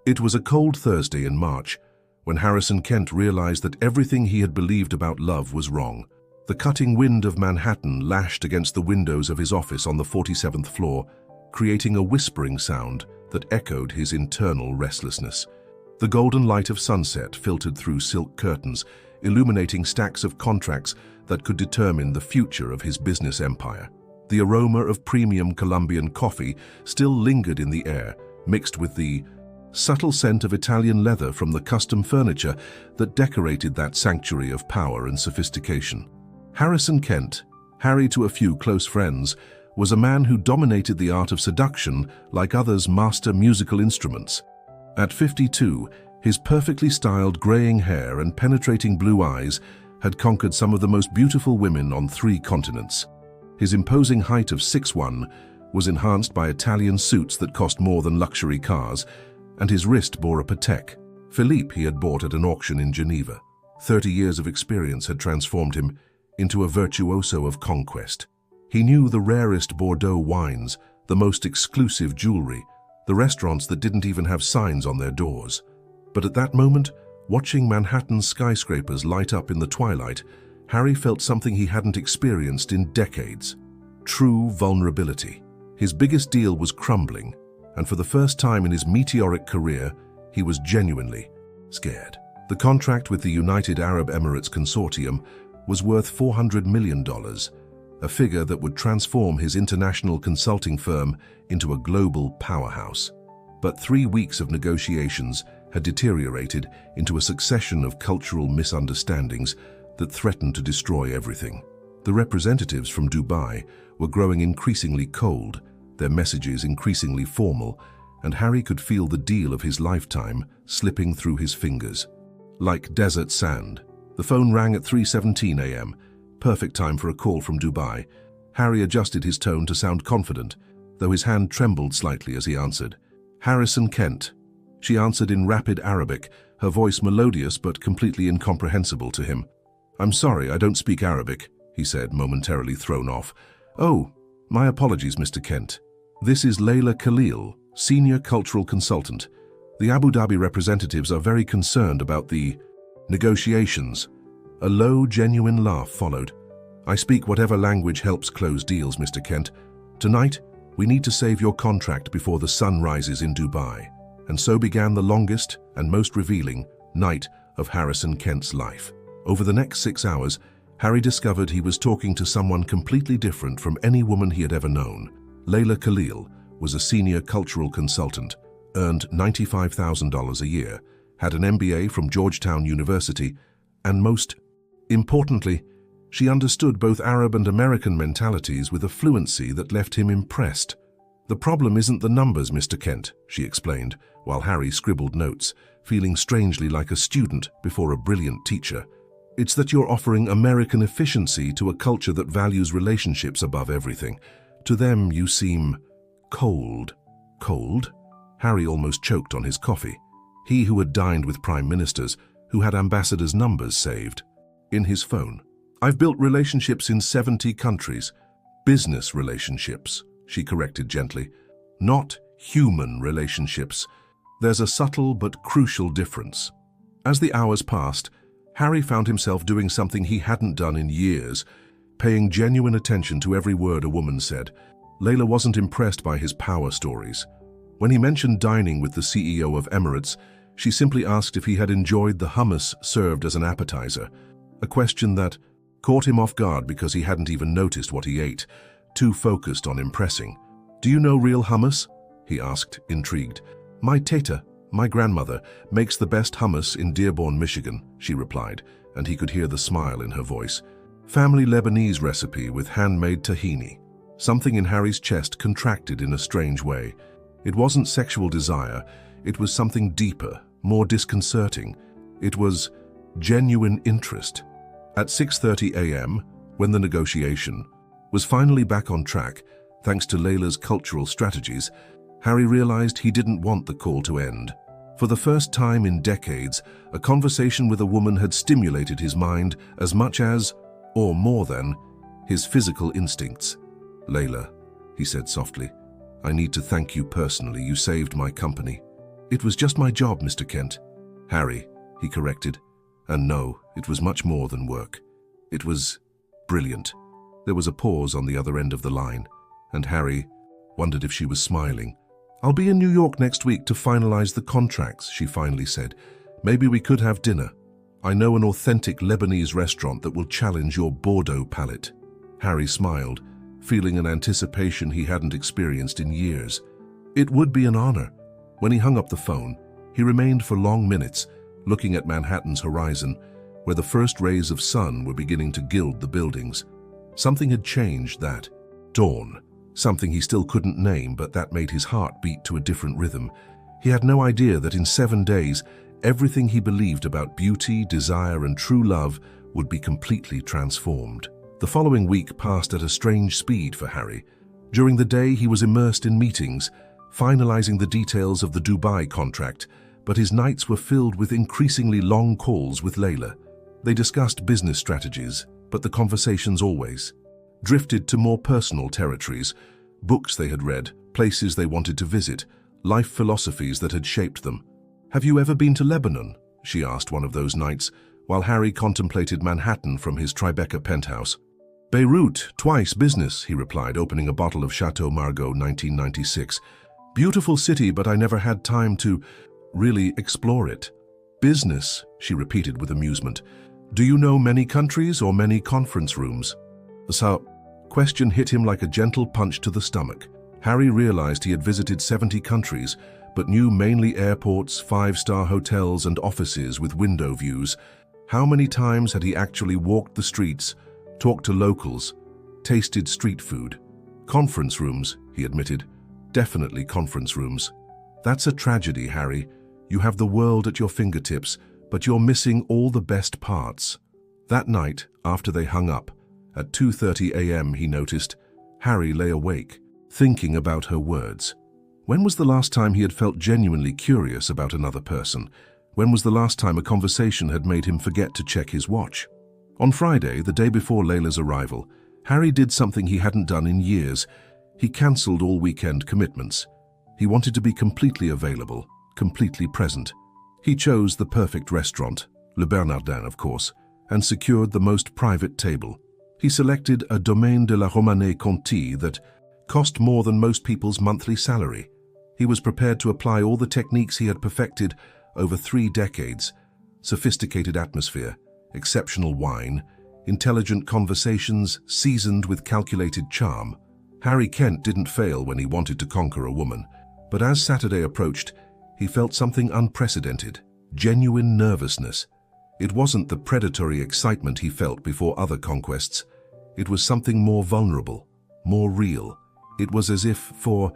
It was a cold Thursday in March when Harrison Kent realized that everything he had believed about love was wrong. The cutting wind of Manhattan lashed against the windows of his office on the 47th floor, creating a whispering sound that echoed his internal restlessness. The golden light of sunset filtered through silk curtains, illuminating stacks of contracts that could determine the future of his business empire. The aroma of premium Colombian coffee still lingered in the air, mixed with the subtle scent of Italian leather from the custom furniture that decorated that sanctuary of power and sophistication. Harrison Kent, Harry to a few close friends, was a man who dominated the art of seduction like others master musical instruments. At 52, his perfectly styled graying hair and penetrating blue eyes had conquered some of the most beautiful women on 3 continents. His imposing height of 6'1" was enhanced by Italian suits that cost more than luxury cars, and his wrist bore a Patek Philippe he had bought at an auction in Geneva. 30 years of experience had transformed him into a virtuoso of conquest. He knew the rarest Bordeaux wines, the most exclusive jewelry, the restaurants that didn't even have signs on their doors. But at that moment, watching Manhattan's skyscrapers light up in the twilight, Harry felt something he hadn't experienced in decades: true vulnerability. His biggest deal was crumbling, and for the first time in his meteoric career, he was genuinely scared. The contract with the United Arab Emirates Consortium was worth $400 million, a figure that would transform his international consulting firm into a global powerhouse. But 3 weeks of negotiations had deteriorated into a succession of cultural misunderstandings that threatened to destroy everything. The representatives from Dubai were growing increasingly cold, their messages increasingly formal, and Harry could feel the deal of his lifetime slipping through his fingers. Like desert sand. The phone rang at 3:17 a.m., perfect time for a call from Dubai. Harry adjusted his tone to sound confident, though his hand trembled slightly as he answered. "Harrison Kent." She answered in rapid Arabic, her voice melodious but completely incomprehensible to him. "I'm sorry, I don't speak Arabic," he said, momentarily thrown off. "Oh, my apologies, Mr. Kent. This is Layla Khalil, Senior Cultural Consultant. The Abu Dhabi representatives are very concerned about the negotiations." A low, genuine laugh followed. "I speak whatever language helps close deals, Mr. Kent. Tonight, we need to save your contract before the sun rises in Dubai." And so began the longest and most revealing night of Harrison Kent's life. Over the next 6 hours, Harry discovered he was talking to someone completely different from any woman he had ever known. Layla Khalil was a senior cultural consultant, earned $95,000 a year, had an MBA from Georgetown University, and most importantly, she understood both Arab and American mentalities with a fluency that left him impressed. "The problem isn't the numbers, Mr. Kent," she explained, while Harry scribbled notes, feeling strangely like a student before a brilliant teacher. "It's that you're offering American efficiency to a culture that values relationships above everything. To them, you seem cold." Cold? Harry almost choked on his coffee. He who had dined with prime ministers, who had ambassadors' numbers saved in his phone. "I've built relationships in 70 countries. Business relationships," she corrected gently. "Not human relationships. There's a subtle but crucial difference." As the hours passed, Harry found himself doing something he hadn't done in years, paying genuine attention to every word a woman said. Layla wasn't impressed by his power stories. When he mentioned dining with the CEO of Emirates, she simply asked if he had enjoyed the hummus served as an appetizer, a question that caught him off guard because he hadn't even noticed what he ate, too focused on impressing. "Do you know real hummus?" he asked, intrigued. "My teta, my grandmother, makes the best hummus in Dearborn, Michigan," she replied, and he could hear the smile in her voice. "Family Lebanese recipe with handmade tahini." Something in Harry's chest contracted in a strange way. It wasn't sexual desire, it was something deeper, more disconcerting. It was genuine interest. At 6:30 a.m., when the negotiation was finally back on track, thanks to Layla's cultural strategies, Harry realized he didn't want the call to end. For the first time in decades, a conversation with a woman had stimulated his mind as much as, or more than, his physical instincts. "Layla," he said softly, "I need to thank you personally. You saved my company." "It was just my job, Mr. Kent." "Harry," he corrected. And no, it was much more than work. It was brilliant. There was a pause on the other end of the line, and Harry wondered if she was smiling. "I'll be in New York next week to finalize the contracts," she finally said. "Maybe we could have dinner. I know an authentic Lebanese restaurant that will challenge your Bordeaux palate." Harry smiled, feeling an anticipation he hadn't experienced in years. It would be an honor. When he hung up the phone, he remained for long minutes, looking at Manhattan's horizon, where the first rays of sun were beginning to gild the buildings. Something had changed that dawn. Something he still couldn't name, but that made his heart beat to a different rhythm. He had no idea that in 7 days, everything he believed about beauty, desire, and true love would be completely transformed. The following week passed at a strange speed for Harry. During the day, he was immersed in meetings, finalizing the details of the Dubai contract, but his nights were filled with increasingly long calls with Layla. They discussed business strategies, but the conversations always drifted to more personal territories, books they had read, places they wanted to visit, life philosophies that had shaped them. "Have you ever been to Lebanon?" she asked one of those nights, while Harry contemplated Manhattan from his Tribeca penthouse. "Beirut, twice business," he replied, opening a bottle of Chateau Margaux 1996. "Beautiful city, but I never had time to really explore it." "Business," she repeated with amusement. "Do you know many countries or many conference rooms?" The question hit him like a gentle punch to the stomach. Harry realized he had visited 70 countries, but knew mainly airports, 5-star hotels, and offices with window views. How many times had he actually walked the streets, talked to locals, tasted street food? "Conference rooms," he admitted. "Definitely conference rooms." "That's a tragedy, Harry. You have the world at your fingertips, but you're missing all the best parts." That night, after they hung up, at 2:30 a.m., he noticed, Harry lay awake, thinking about her words. When was the last time he had felt genuinely curious about another person? When was the last time a conversation had made him forget to check his watch? On Friday, the day before Layla's arrival, Harry did something he hadn't done in years. He cancelled all weekend commitments. He wanted to be completely available, completely present. He chose the perfect restaurant, Le Bernardin, of course, and secured the most private table. He selected a Domaine de la Romanée-Conti that cost more than most people's monthly salary. He was prepared to apply all the techniques he had perfected over 3 decades: sophisticated atmosphere, exceptional wine, intelligent conversations seasoned with calculated charm. Harry Kent didn't fail when he wanted to conquer a woman, but as Saturday approached, he felt something unprecedented, genuine nervousness. It wasn't the predatory excitement he felt before other conquests. It was something more vulnerable, more real. It was as if, for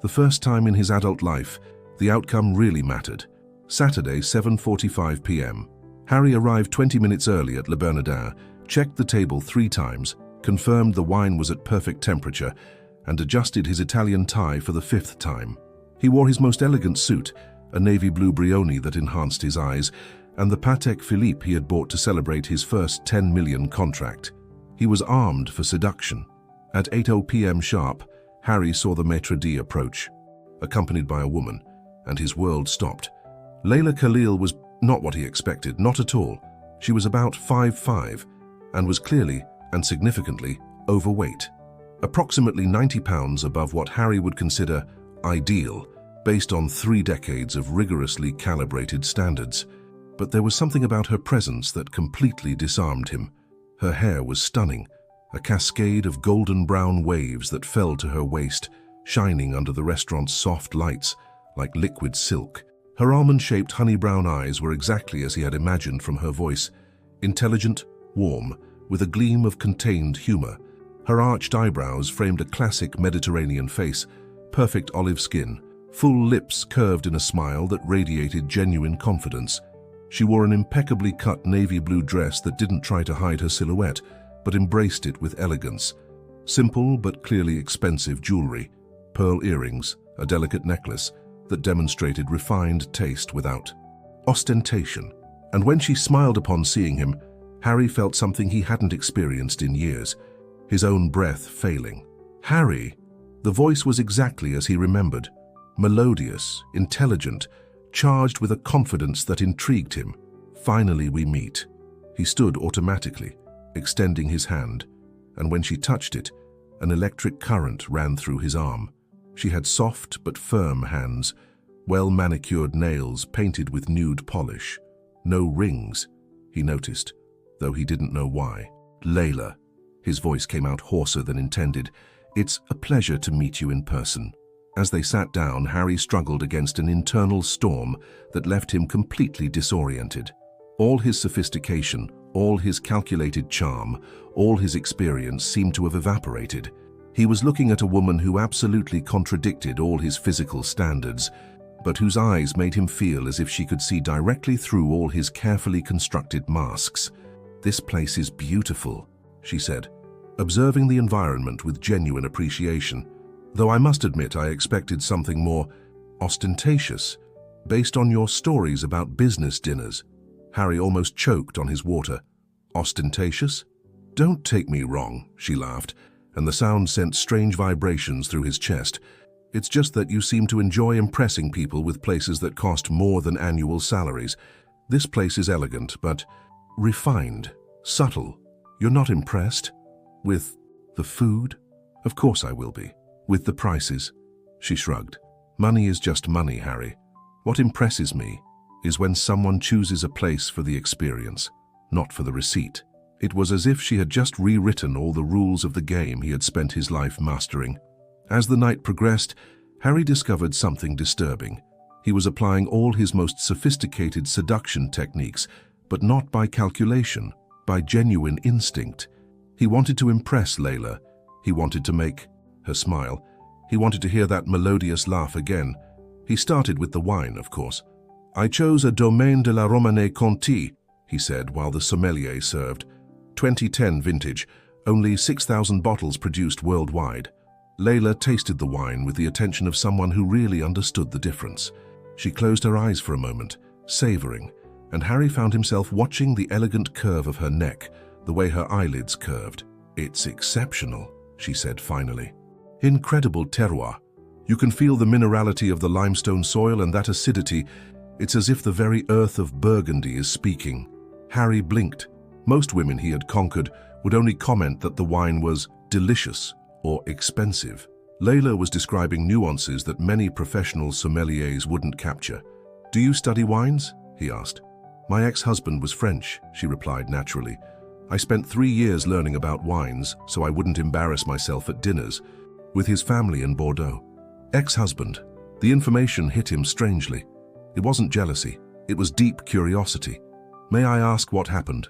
the first time in his adult life, the outcome really mattered. Saturday, 7:45 p.m. Harry arrived 20 minutes early at Le Bernardin, checked the table 3 times, confirmed the wine was at perfect temperature, and adjusted his Italian tie for the 5th time. He wore his most elegant suit, a navy blue Brioni that enhanced his eyes, and the Patek Philippe he had bought to celebrate his first 10 million contract. He was armed for seduction. At 8:00 p.m. sharp, Harry saw the maître d' approach, accompanied by a woman, and his world stopped. Layla Khalil was not what he expected, not at all. She was about 5'5", and was clearly and significantly overweight. Approximately 90 pounds above what Harry would consider ideal, based on 3 decades of rigorously calibrated standards. But there was something about her presence that completely disarmed him. Her hair was stunning, a cascade of golden brown waves that fell to her waist, shining under the restaurant's soft lights like liquid silk. Her almond-shaped honey-brown eyes were exactly as he had imagined from her voice, intelligent, warm, with a gleam of contained humor. Her arched eyebrows framed a classic Mediterranean face, perfect olive skin, full lips curved in a smile that radiated genuine confidence. She wore an impeccably cut navy blue dress that didn't try to hide her silhouette, but embraced it with elegance. Simple but clearly expensive jewelry, pearl earrings, a delicate necklace that demonstrated refined taste without ostentation. And when she smiled upon seeing him, Harry felt something he hadn't experienced in years, his own breath failing. "Harry!" The voice was exactly as he remembered, melodious, intelligent, charged with a confidence that intrigued him. "Finally we meet." He stood automatically, extending his hand, and when she touched it, an electric current ran through his arm. She had soft but firm hands, well-manicured nails painted with nude polish. No rings, he noticed, though he didn't know why. "Layla," his voice came out hoarser than intended, "it's a pleasure to meet you in person." As they sat down, Harry struggled against an internal storm that left him completely disoriented. All his sophistication, all his calculated charm, all his experience seemed to have evaporated. He was looking at a woman who absolutely contradicted all his physical standards, but whose eyes made him feel as if she could see directly through all his carefully constructed masks. "This place is beautiful," she said, observing the environment with genuine appreciation. "Though I must admit I expected something more ostentatious, based on your stories about business dinners." Harry almost choked on his water. "Ostentatious? Don't take me wrong," she laughed, and the sound sent strange vibrations through his chest. "It's just that you seem to enjoy impressing people with places that cost more than annual salaries. This place is elegant, but refined, subtle. You're not impressed? With the food? Of course I will be. With the prices?" She shrugged. "Money is just money, Harry. What impresses me is when someone chooses a place for the experience, not for the receipt." It was as if she had just rewritten all the rules of the game he had spent his life mastering. As the night progressed, Harry discovered something disturbing. He was applying all his most sophisticated seduction techniques, but not by calculation, by genuine instinct. He wanted to impress Layla. He wanted to make her smile. He wanted to hear that melodious laugh again. He started with the wine, of course. "I chose a Domaine de la Romanée Conti," he said while the sommelier served. 2010 vintage, only 6,000 bottles produced worldwide. Layla tasted the wine with the attention of someone who really understood the difference. She closed her eyes for a moment, savoring, and Harry found himself watching the elegant curve of her neck, the way her eyelids curved. "It's exceptional," she said finally. "Incredible terroir. You can feel the minerality of the limestone soil and that acidity. It's as if the very earth of Burgundy is speaking." Harry blinked. Most women he had conquered would only comment that the wine was delicious or expensive. Layla was describing nuances that many professional sommeliers wouldn't capture. "Do you study wines?" he asked. "My ex-husband was French," she replied naturally. "I spent 3 years learning about wines so I wouldn't embarrass myself at dinners with his family in Bordeaux." Ex-husband. The information hit him strangely. It wasn't jealousy. It was deep curiosity. "May I ask what happened?"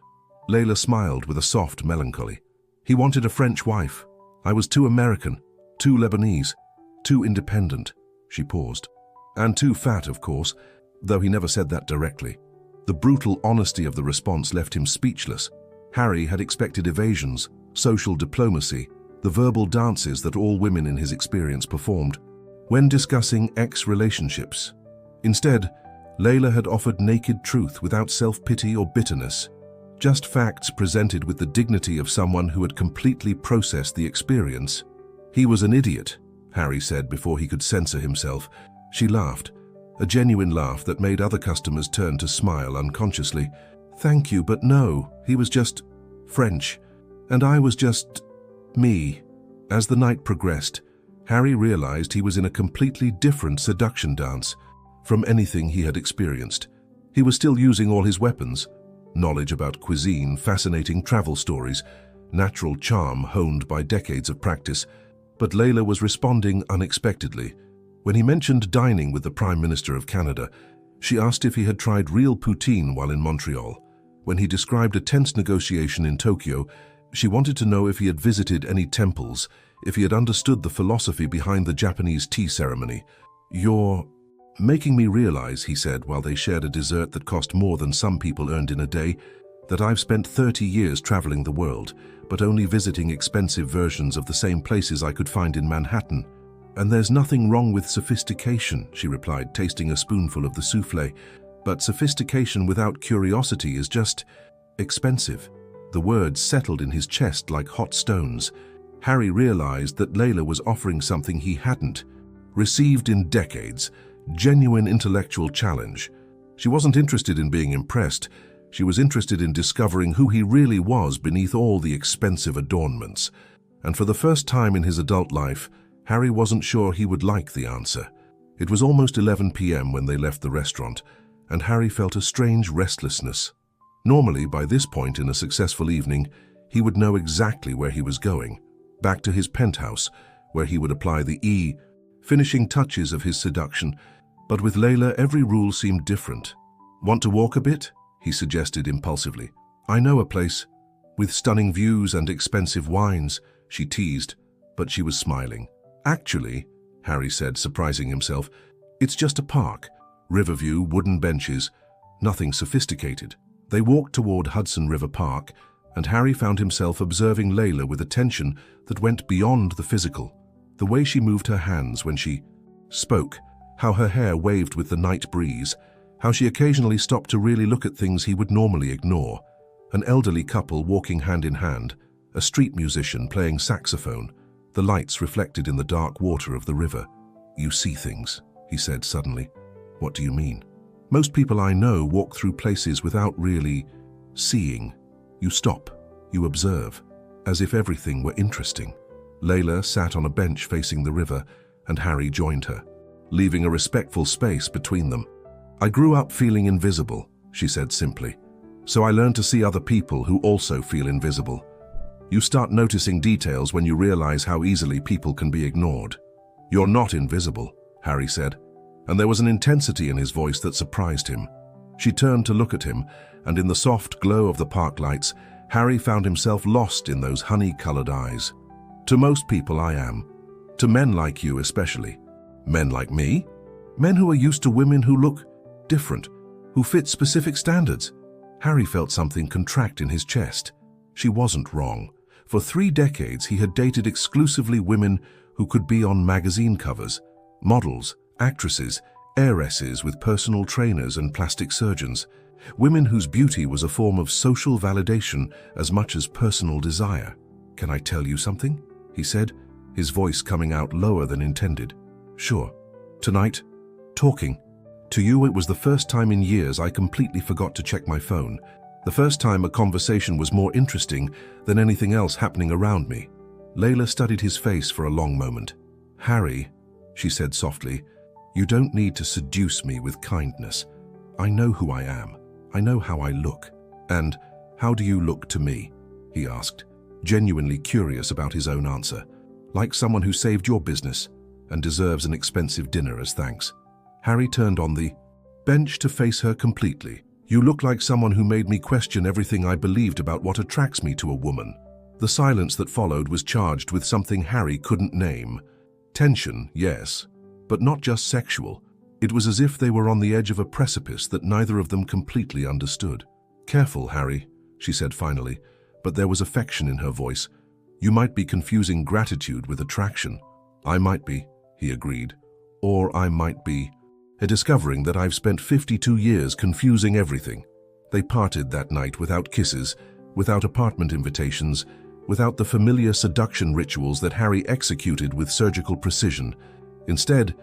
Layla smiled with a soft melancholy. "He wanted a French wife. I was too American, too Lebanese, too independent." She paused. "And too fat, of course, though he never said that directly." The brutal honesty of the response left him speechless. Harry had expected evasions, social diplomacy, the verbal dances that all women in his experience performed when discussing ex-relationships. Instead, Layla had offered naked truth without self-pity or bitterness. Just facts presented with the dignity of someone who had completely processed the experience. "He was an idiot," Harry said before he could censor himself. She laughed, a genuine laugh that made other customers turn to smile unconsciously. "Thank you, but no, he was just French, and I was just me." As the night progressed, Harry realized he was in a completely different seduction dance from anything he had experienced. He was still using all his weapons: knowledge about cuisine, fascinating travel stories, natural charm honed by decades of practice. But Layla was responding unexpectedly. When he mentioned dining with the Prime Minister of Canada, she asked if he had tried real poutine while in Montreal. When he described a tense negotiation in Tokyo, she wanted to know if he had visited any temples, if he had understood the philosophy behind the Japanese tea ceremony. "You're making me realize," he said while they shared a dessert that cost more than some people earned in a day, "that I've spent 30 years traveling the world, but only visiting expensive versions of the same places I could find in Manhattan." "And there's nothing wrong with sophistication," she replied, tasting a spoonful of the soufflé. "But sophistication without curiosity is just expensive." The words settled in his chest like hot stones. Harry realized that Layla was offering something he hadn't received in decades, genuine intellectual challenge. She wasn't interested in being impressed. She was interested in discovering who he really was beneath all the expensive adornments. And for the first time in his adult life, Harry wasn't sure he would like the answer. It was almost 11 p.m. when they left the restaurant, and Harry felt a strange restlessness. Normally, by this point in a successful evening, he would know exactly where he was going, back to his penthouse, where he would apply the finishing touches of his seduction. But with Layla, every rule seemed different. "Want to walk a bit?" he suggested impulsively. "I know a place, with stunning views and expensive wines," she teased, but she was smiling. "Actually," Harry said, surprising himself, "it's just a park. Riverview, wooden benches, nothing sophisticated." They walked toward Hudson River Park, and Harry found himself observing Layla with attention that went beyond the physical. The way she moved her hands when she spoke, how her hair waved with the night breeze, how she occasionally stopped to really look at things he would normally ignore. An elderly couple walking hand in hand, a street musician playing saxophone, the lights reflected in the dark water of the river. "You see things," he said suddenly. "What do you mean?" "Most people I know walk through places without really seeing. You stop, you observe, as if everything were interesting." Layla sat on a bench facing the river, and Harry joined her, leaving a respectful space between them. "I grew up feeling invisible," she said simply. "So I learned to see other people who also feel invisible. You start noticing details when you realize how easily people can be ignored." "You're not invisible," Harry said, and there was an intensity in his voice that surprised him. She turned to look at him, and in the soft glow of the park lights, Harry found himself lost in those honey-colored eyes. "To most people I am. To men like you especially." "Men like me?" "Men who are used to women who look different, who fit specific standards." Harry felt something contract in his chest. She wasn't wrong. For 3 decades he had dated exclusively women who could be on magazine covers, models, actresses, heiresses with personal trainers and plastic surgeons, women whose beauty was a form of social validation as much as personal desire. "Can I tell you something?" he said, his voice coming out lower than intended. "Sure. Tonight, talking to you, it was the first time in years I completely forgot to check my phone. The first time a conversation was more interesting than anything else happening around me." Layla studied his face for a long moment. "Harry," she said softly, "you don't need to seduce me with kindness. I know who I am. I know how I look." "And how do you look to me?" he asked, genuinely curious about his own answer. "Like someone who saved your business and deserves an expensive dinner as thanks." Harry turned on the bench to face her completely. "You look like someone who made me question everything I believed about what attracts me to a woman." The silence that followed was charged with something Harry couldn't name. Tension, yes, but not just sexual. It was as if they were on the edge of a precipice that neither of them completely understood. "Careful, Harry," she said finally, but there was affection in her voice. "You might be confusing gratitude with attraction." "I might be," he agreed. "Or I might be discovering that I've spent 52 years confusing everything." They parted that night without kisses, without apartment invitations, without the familiar seduction rituals that Harry executed with surgical precision. Instead,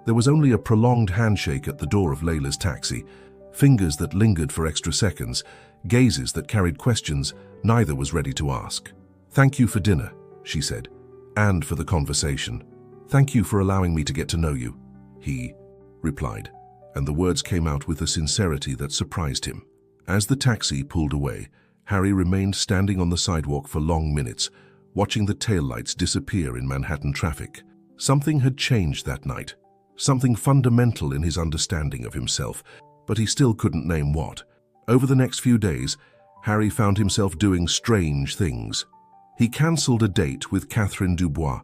there was only a prolonged handshake at the door of Layla's taxi, fingers that lingered for extra seconds, gazes that carried questions neither was ready to ask. "Thank you for dinner," she said, "and for the conversation. Thank you for allowing me to get to know you," he replied, and the words came out with a sincerity that surprised him. As the taxi pulled away, Harry remained standing on the sidewalk for long minutes, watching the taillights disappear in Manhattan traffic. Something had changed that night, something fundamental in his understanding of himself, but he still couldn't name what. Over the next few days, Harry found himself doing strange things. He cancelled a date with Catherine Dubois,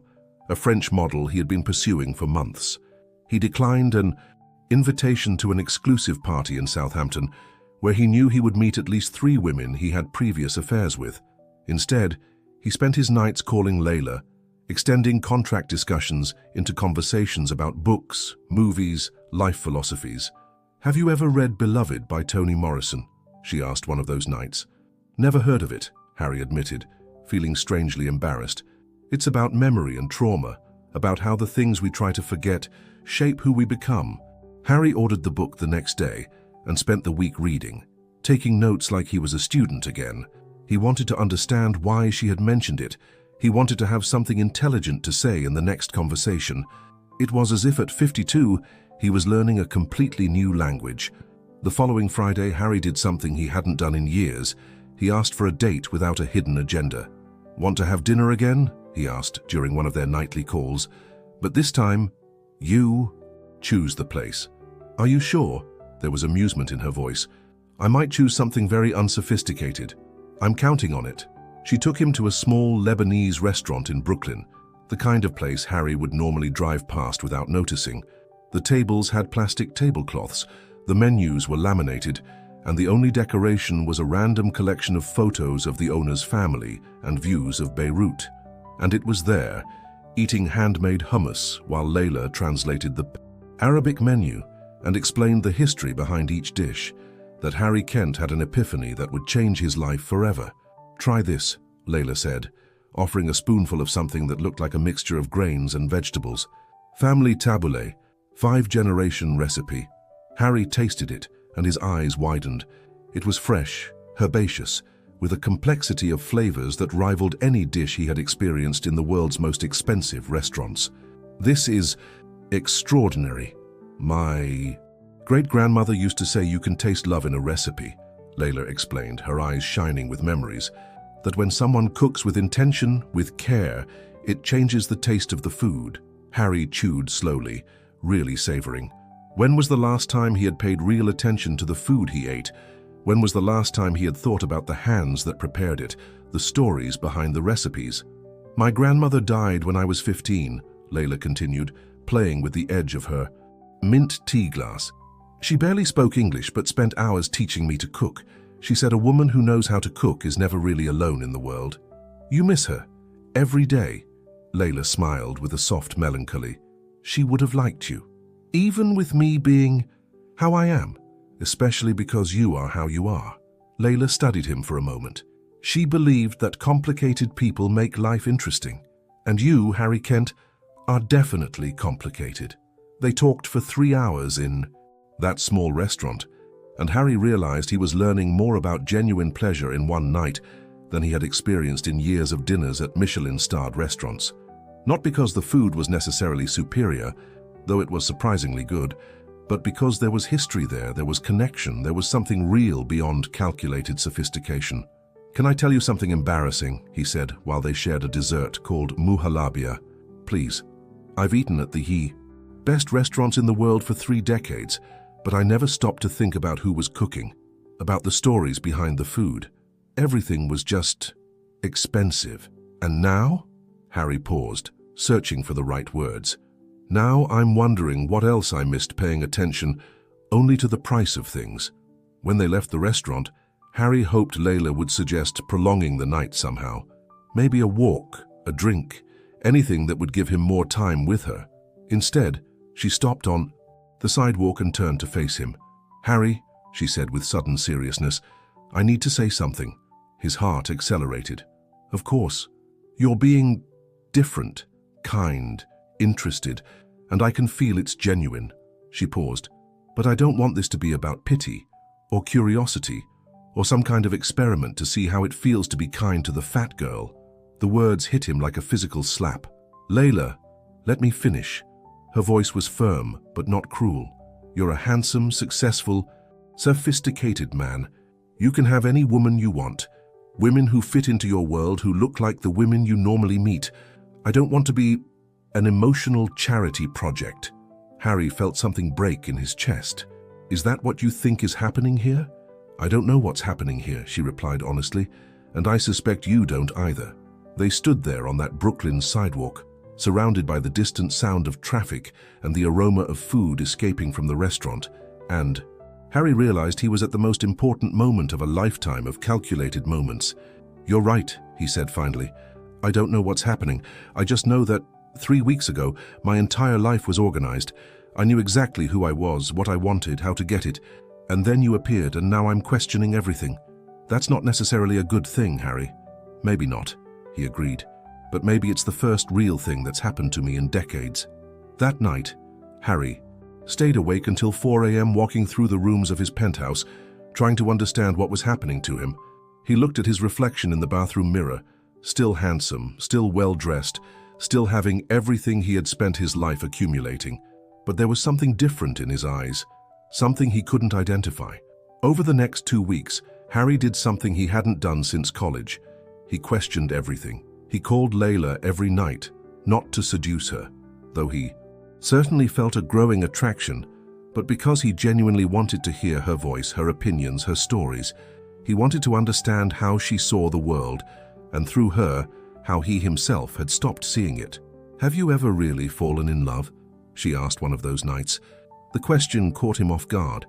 a French model he had been pursuing for months. He declined an invitation to an exclusive party in Southampton, where he knew he would meet at least 3 women he had previous affairs with. Instead, he spent his nights calling Layla, extending contract discussions into conversations about books, movies, life philosophies. "Have you ever read Beloved by Toni Morrison?" she asked one of those nights. "Never heard of it," Harry admitted, feeling strangely embarrassed. "It's about memory and trauma, about how the things we try to forget shape who we become." Harry ordered the book the next day and spent the week reading, taking notes like he was a student again. He wanted to understand why she had mentioned it. He wanted to have something intelligent to say in the next conversation. It was as if at 52, he was learning a completely new language. The following Friday, Harry did something he hadn't done in years. He asked for a date without a hidden agenda. "Want to have dinner again?" he asked during one of their nightly calls. "But this time, you choose the place." "Are you sure?" There was amusement in her voice. "I might choose something very unsophisticated. I'm counting on it." She took him to a small Lebanese restaurant in Brooklyn, the kind of place Harry would normally drive past without noticing. The tables had plastic tablecloths, the menus were laminated, and the only decoration was a random collection of photos of the owner's family and views of Beirut. And it was there, eating handmade hummus while Layla translated the Arabic menu and explained the history behind each dish, that Harry Kent had an epiphany that would change his life forever. "Try this," Layla said, offering a spoonful of something that looked like a mixture of grains and vegetables. "Family tabbouleh, 5-generation recipe." Harry tasted it, and his eyes widened. It was fresh, herbaceous, with a complexity of flavors that rivaled any dish he had experienced in the world's most expensive restaurants. "This is extraordinary. My great-grandmother used to say you can taste love in a recipe," Layla explained, her eyes shining with memories. "That when someone cooks with intention, with care, it changes the taste of the food." Harry chewed slowly, really savoring. When was the last time he had paid real attention to the food he ate? When was the last time he had thought about the hands that prepared it, the stories behind the recipes? "My grandmother died when I was 15, Layla continued, playing with the edge of her mint tea glass. "She barely spoke English but spent hours teaching me to cook. She said a woman who knows how to cook is never really alone in the world." "You miss her? Every day?" Layla smiled with a soft melancholy. "She would have liked you. Even with me being how I am, especially because you are how you are." Layla studied him for a moment. She believed that complicated people make life interesting. And you, Harry Kent, are definitely complicated. They talked for 3 hours in that small restaurant, and Harry realized he was learning more about genuine pleasure in one night than he had experienced in years of dinners at Michelin-starred restaurants. Not because the food was necessarily superior, though it was surprisingly good, but because there was history there was connection, there was something real beyond calculated sophistication. "Can I tell you something embarrassing?" he said while they shared a dessert called muhalabia. "Please. I've eaten at the best restaurants in the world for 3 decades, but I never stopped to think about who was cooking, about the stories behind the food. Everything was just expensive. And now?" Harry paused, searching for the right words. "Now I'm wondering what else I missed paying attention only to the price of things." When they left the restaurant, Harry hoped Layla would suggest prolonging the night somehow. Maybe a walk, a drink, anything that would give him more time with her. Instead, she stopped on the sidewalk and turned to face him. "Harry," she said with sudden seriousness, "I need to say something." His heart accelerated. "Of course. You're being different, kind, interested, and I can feel it's genuine." She paused. "But I don't want this to be about pity, or curiosity, or some kind of experiment to see how it feels to be kind to the fat girl." The words hit him like a physical slap. "Layla, let me finish." Her voice was firm, but not cruel. "You're a handsome, successful, sophisticated man. You can have any woman you want. Women who fit into your world, who look like the women you normally meet. I don't want to be an emotional charity project." Harry felt something break in his chest. "Is that what you think is happening here?" "I don't know what's happening here," she replied honestly, "and I suspect you don't either." They stood there on that Brooklyn sidewalk, surrounded by the distant sound of traffic and the aroma of food escaping from the restaurant, and Harry realized he was at the most important moment of a lifetime of calculated moments. "You're right," he said finally. "I don't know what's happening. I just know that 3 weeks ago, my entire life was organized. I knew exactly who I was, what I wanted, how to get it. And then you appeared, and now I'm questioning everything. That's not necessarily a good thing, Harry." "Maybe not," he agreed. "But maybe it's the first real thing that's happened to me in decades." That night, Harry, stayed awake until 4 a.m. walking through the rooms of his penthouse, trying to understand what was happening to him. He looked at his reflection in the bathroom mirror, still handsome, still well-dressed, still having everything he had spent his life accumulating. But there was something different in his eyes, something he couldn't identify. Over the next 2 weeks, Harry did something he hadn't done since college. He questioned everything. He called Layla every night, not to seduce her, though he certainly felt a growing attraction, but because he genuinely wanted to hear her voice, her opinions, her stories. He wanted to understand how she saw the world, and through her, how he himself had stopped seeing it. "Have you ever really fallen in love?" she asked one of those nights. The question caught him off guard.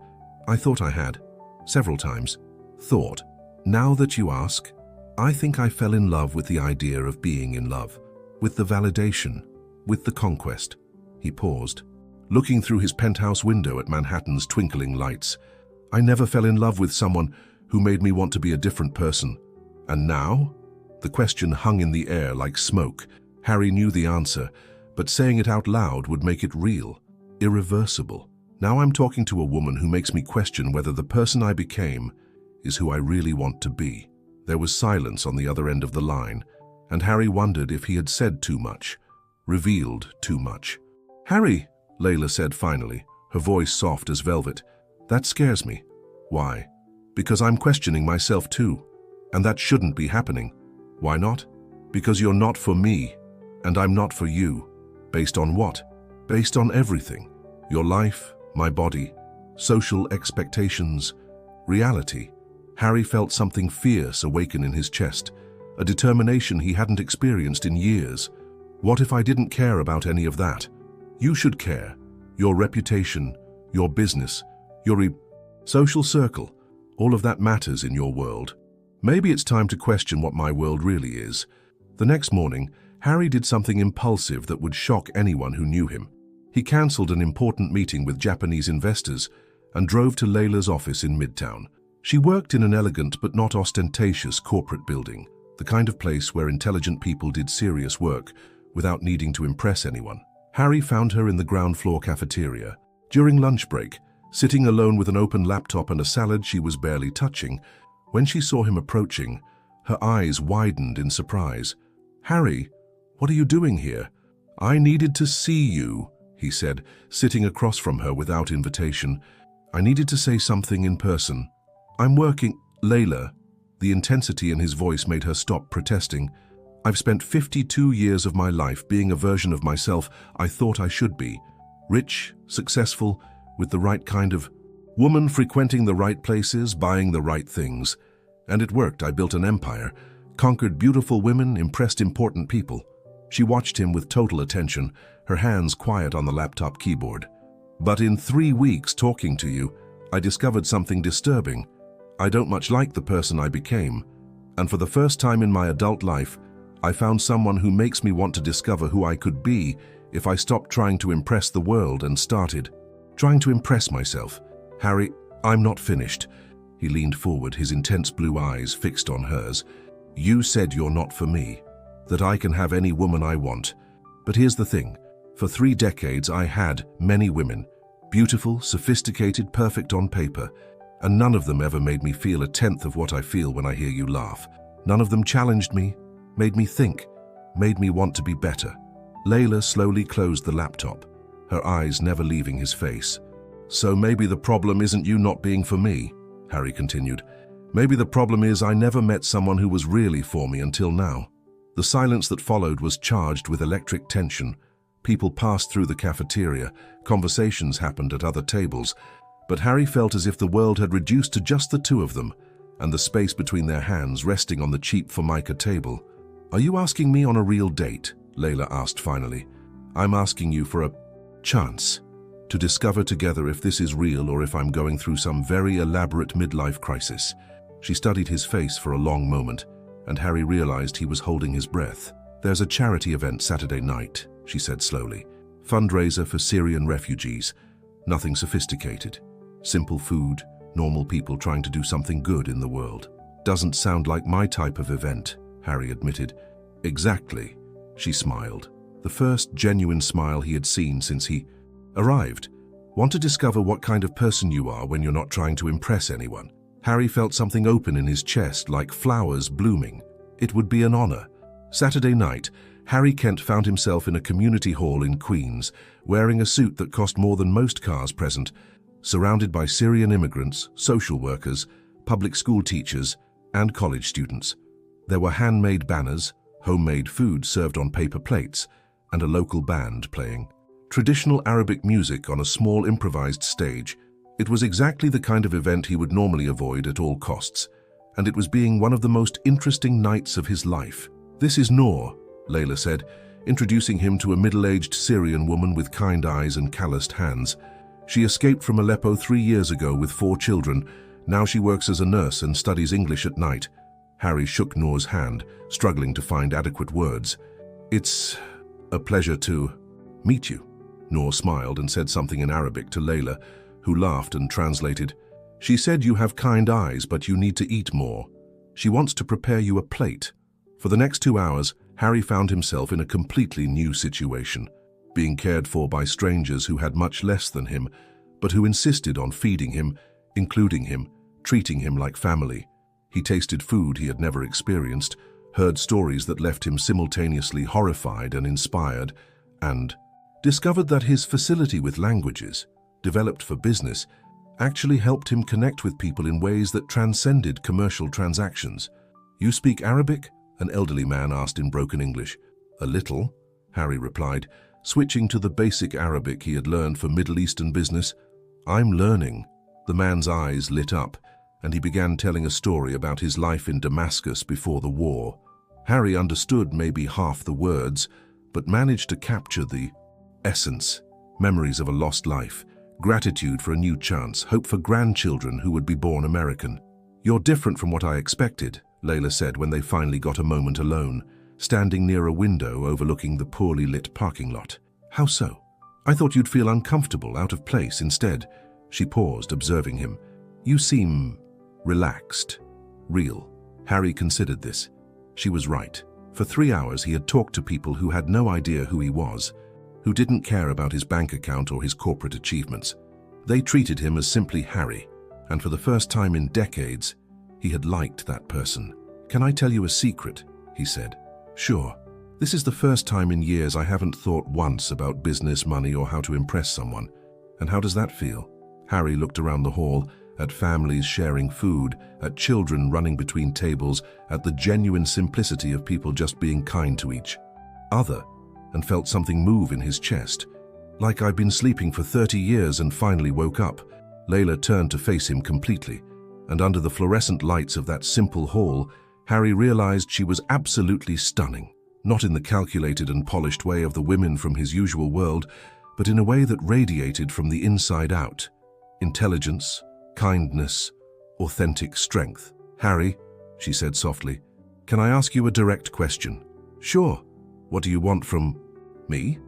"I thought I had. Several times." "Thought? Now that you ask, I think I fell in love with the idea of being in love, with the validation, with the conquest." He paused, looking through his penthouse window at Manhattan's twinkling lights. "I never fell in love with someone who made me want to be a different person. And now?" The question hung in the air like smoke. Harry knew the answer, but saying it out loud would make it real, irreversible. "Now I'm talking to a woman who makes me question whether the person I became is who I really want to be." There was silence on the other end of the line, and Harry wondered if he had said too much, revealed too much. "Harry," Layla said finally, her voice soft as velvet, "that scares me." "Why?" "Because I'm questioning myself too, and that shouldn't be happening." "Why not?" "Because you're not for me, and I'm not for you." "Based on what?" "Based on everything. Your life, my body, social expectations, reality." Harry felt something fierce awaken in his chest, a determination he hadn't experienced in years. "What if I didn't care about any of that?" "You should care. Your reputation, your business, your social circle, all of that matters in your world. Maybe it's time to question what my world really is." The next morning, Harry did something impulsive that would shock anyone who knew him. He cancelled an important meeting with Japanese investors and drove to Layla's office in Midtown. She worked in an elegant but not ostentatious corporate building, the kind of place where intelligent people did serious work without needing to impress anyone. Harry found her in the ground floor cafeteria. During lunch break, sitting alone with an open laptop and a salad she was barely touching, when she saw him approaching, her eyes widened in surprise. "Harry, what are you doing here?" "I needed to see you," he said, sitting across from her without invitation. "I needed to say something in person. I'm working..." "Layla," the intensity in his voice made her stop protesting. "I've spent 52 years of my life being a version of myself I thought I should be. Rich, successful, with the right kind of woman, frequenting the right places, buying the right things. And it worked. I built an empire, conquered beautiful women, impressed important people." She watched him with total attention, her hands quiet on the laptop keyboard. "But in 3 weeks talking to you, I discovered something disturbing. I don't much like the person I became. And for the first time in my adult life, I found someone who makes me want to discover who I could be if I stopped trying to impress the world and started trying to impress myself." "Harry, I'm not finished." He leaned forward, his intense blue eyes fixed on hers. "You said you're not for me, that I can have any woman I want. But here's the thing. For 3 decades I had many women, beautiful, sophisticated, perfect on paper, and none of them ever made me feel a tenth of what I feel when I hear you laugh. None of them challenged me, made me think, made me want to be better." Layla slowly closed the laptop, her eyes never leaving his face. "So maybe the problem isn't you not being for me," Harry continued. "Maybe the problem is I never met someone who was really for me until now." The silence that followed was charged with electric tension. People passed through the cafeteria, conversations happened at other tables, but Harry felt as if the world had reduced to just the two of them, and the space between their hands resting on the cheap Formica table. "Are you asking me on a real date?" Layla asked finally. "I'm asking you for a chance to discover together if this is real or if I'm going through some very elaborate midlife crisis." She studied his face for a long moment, and Harry realized he was holding his breath. "There's a charity event Saturday night," she said slowly. "Fundraiser for Syrian refugees. Nothing sophisticated. Simple food, normal people trying to do something good in the world." "Doesn't sound like my type of event," Harry admitted. "Exactly," she smiled, the first genuine smile he had seen since he arrived. Want to discover what kind of person you are when you're not trying to impress anyone? Harry felt something open in his chest, like flowers blooming. It would be an honor. Saturday night, Harry Kent found himself in a community hall in Queens, wearing a suit that cost more than most cars present, surrounded by Syrian immigrants, social workers, public school teachers, and college students. There were handmade banners, homemade food served on paper plates, and a local band playing traditional Arabic music on a small improvised stage. It was exactly the kind of event he would normally avoid at all costs, and it was being one of the most interesting nights of his life. "This is Noor," Layla said, introducing him to a middle-aged Syrian woman with kind eyes and calloused hands. She escaped from Aleppo 3 years ago with 4 children. Now she works as a nurse and studies English at night. Harry shook Noor's hand, struggling to find adequate words. "It's a pleasure to meet you." Noor smiled and said something in Arabic to Layla, who laughed and translated. "She said you have kind eyes, but you need to eat more. She wants to prepare you a plate." For the next 2 hours, Harry found himself in a completely new situation, being cared for by strangers who had much less than him, but who insisted on feeding him, including him, treating him like family. He tasted food he had never experienced, heard stories that left him simultaneously horrified and inspired, and discovered that his facility with languages, developed for business, actually helped him connect with people in ways that transcended commercial transactions. "You speak Arabic?" an elderly man asked in broken English. "A little," Harry replied, switching to the basic Arabic he had learned for Middle Eastern business. "I'm learning." The man's eyes lit up, and he began telling a story about his life in Damascus before the war. Harry understood maybe half the words, but managed to capture the essence: memories of a lost life, gratitude for a new chance, hope for grandchildren who would be born American. "You're different from what I expected," Layla said when they finally got a moment alone, standing near a window overlooking the poorly lit parking lot. "How so?" "I thought you'd feel uncomfortable, out of place instead." She paused, observing him. "You seem relaxed, real." Harry considered this. She was right. For 3 hours he had talked to people who had no idea who he was, who didn't care about his bank account or his corporate achievements. They treated him as simply Harry, and for the first time in decades, he had liked that person. "Can I tell you a secret?" he said. "Sure. This is the first time in years I haven't thought once about business, money, or how to impress someone. And how does that feel?" Harry looked around the hall, at families sharing food, at children running between tables, at the genuine simplicity of people just being kind to each other, and felt something move in his chest. "Like I've been sleeping for 30 years and finally woke up." Layla turned to face him completely, and under the fluorescent lights of that simple hall, Harry realized she was absolutely stunning. Not in the calculated and polished way of the women from his usual world, but in a way that radiated from the inside out. Intelligence, kindness, authentic strength. "Harry," she said softly, "can I ask you a direct question?" "Sure. What do you want from me?"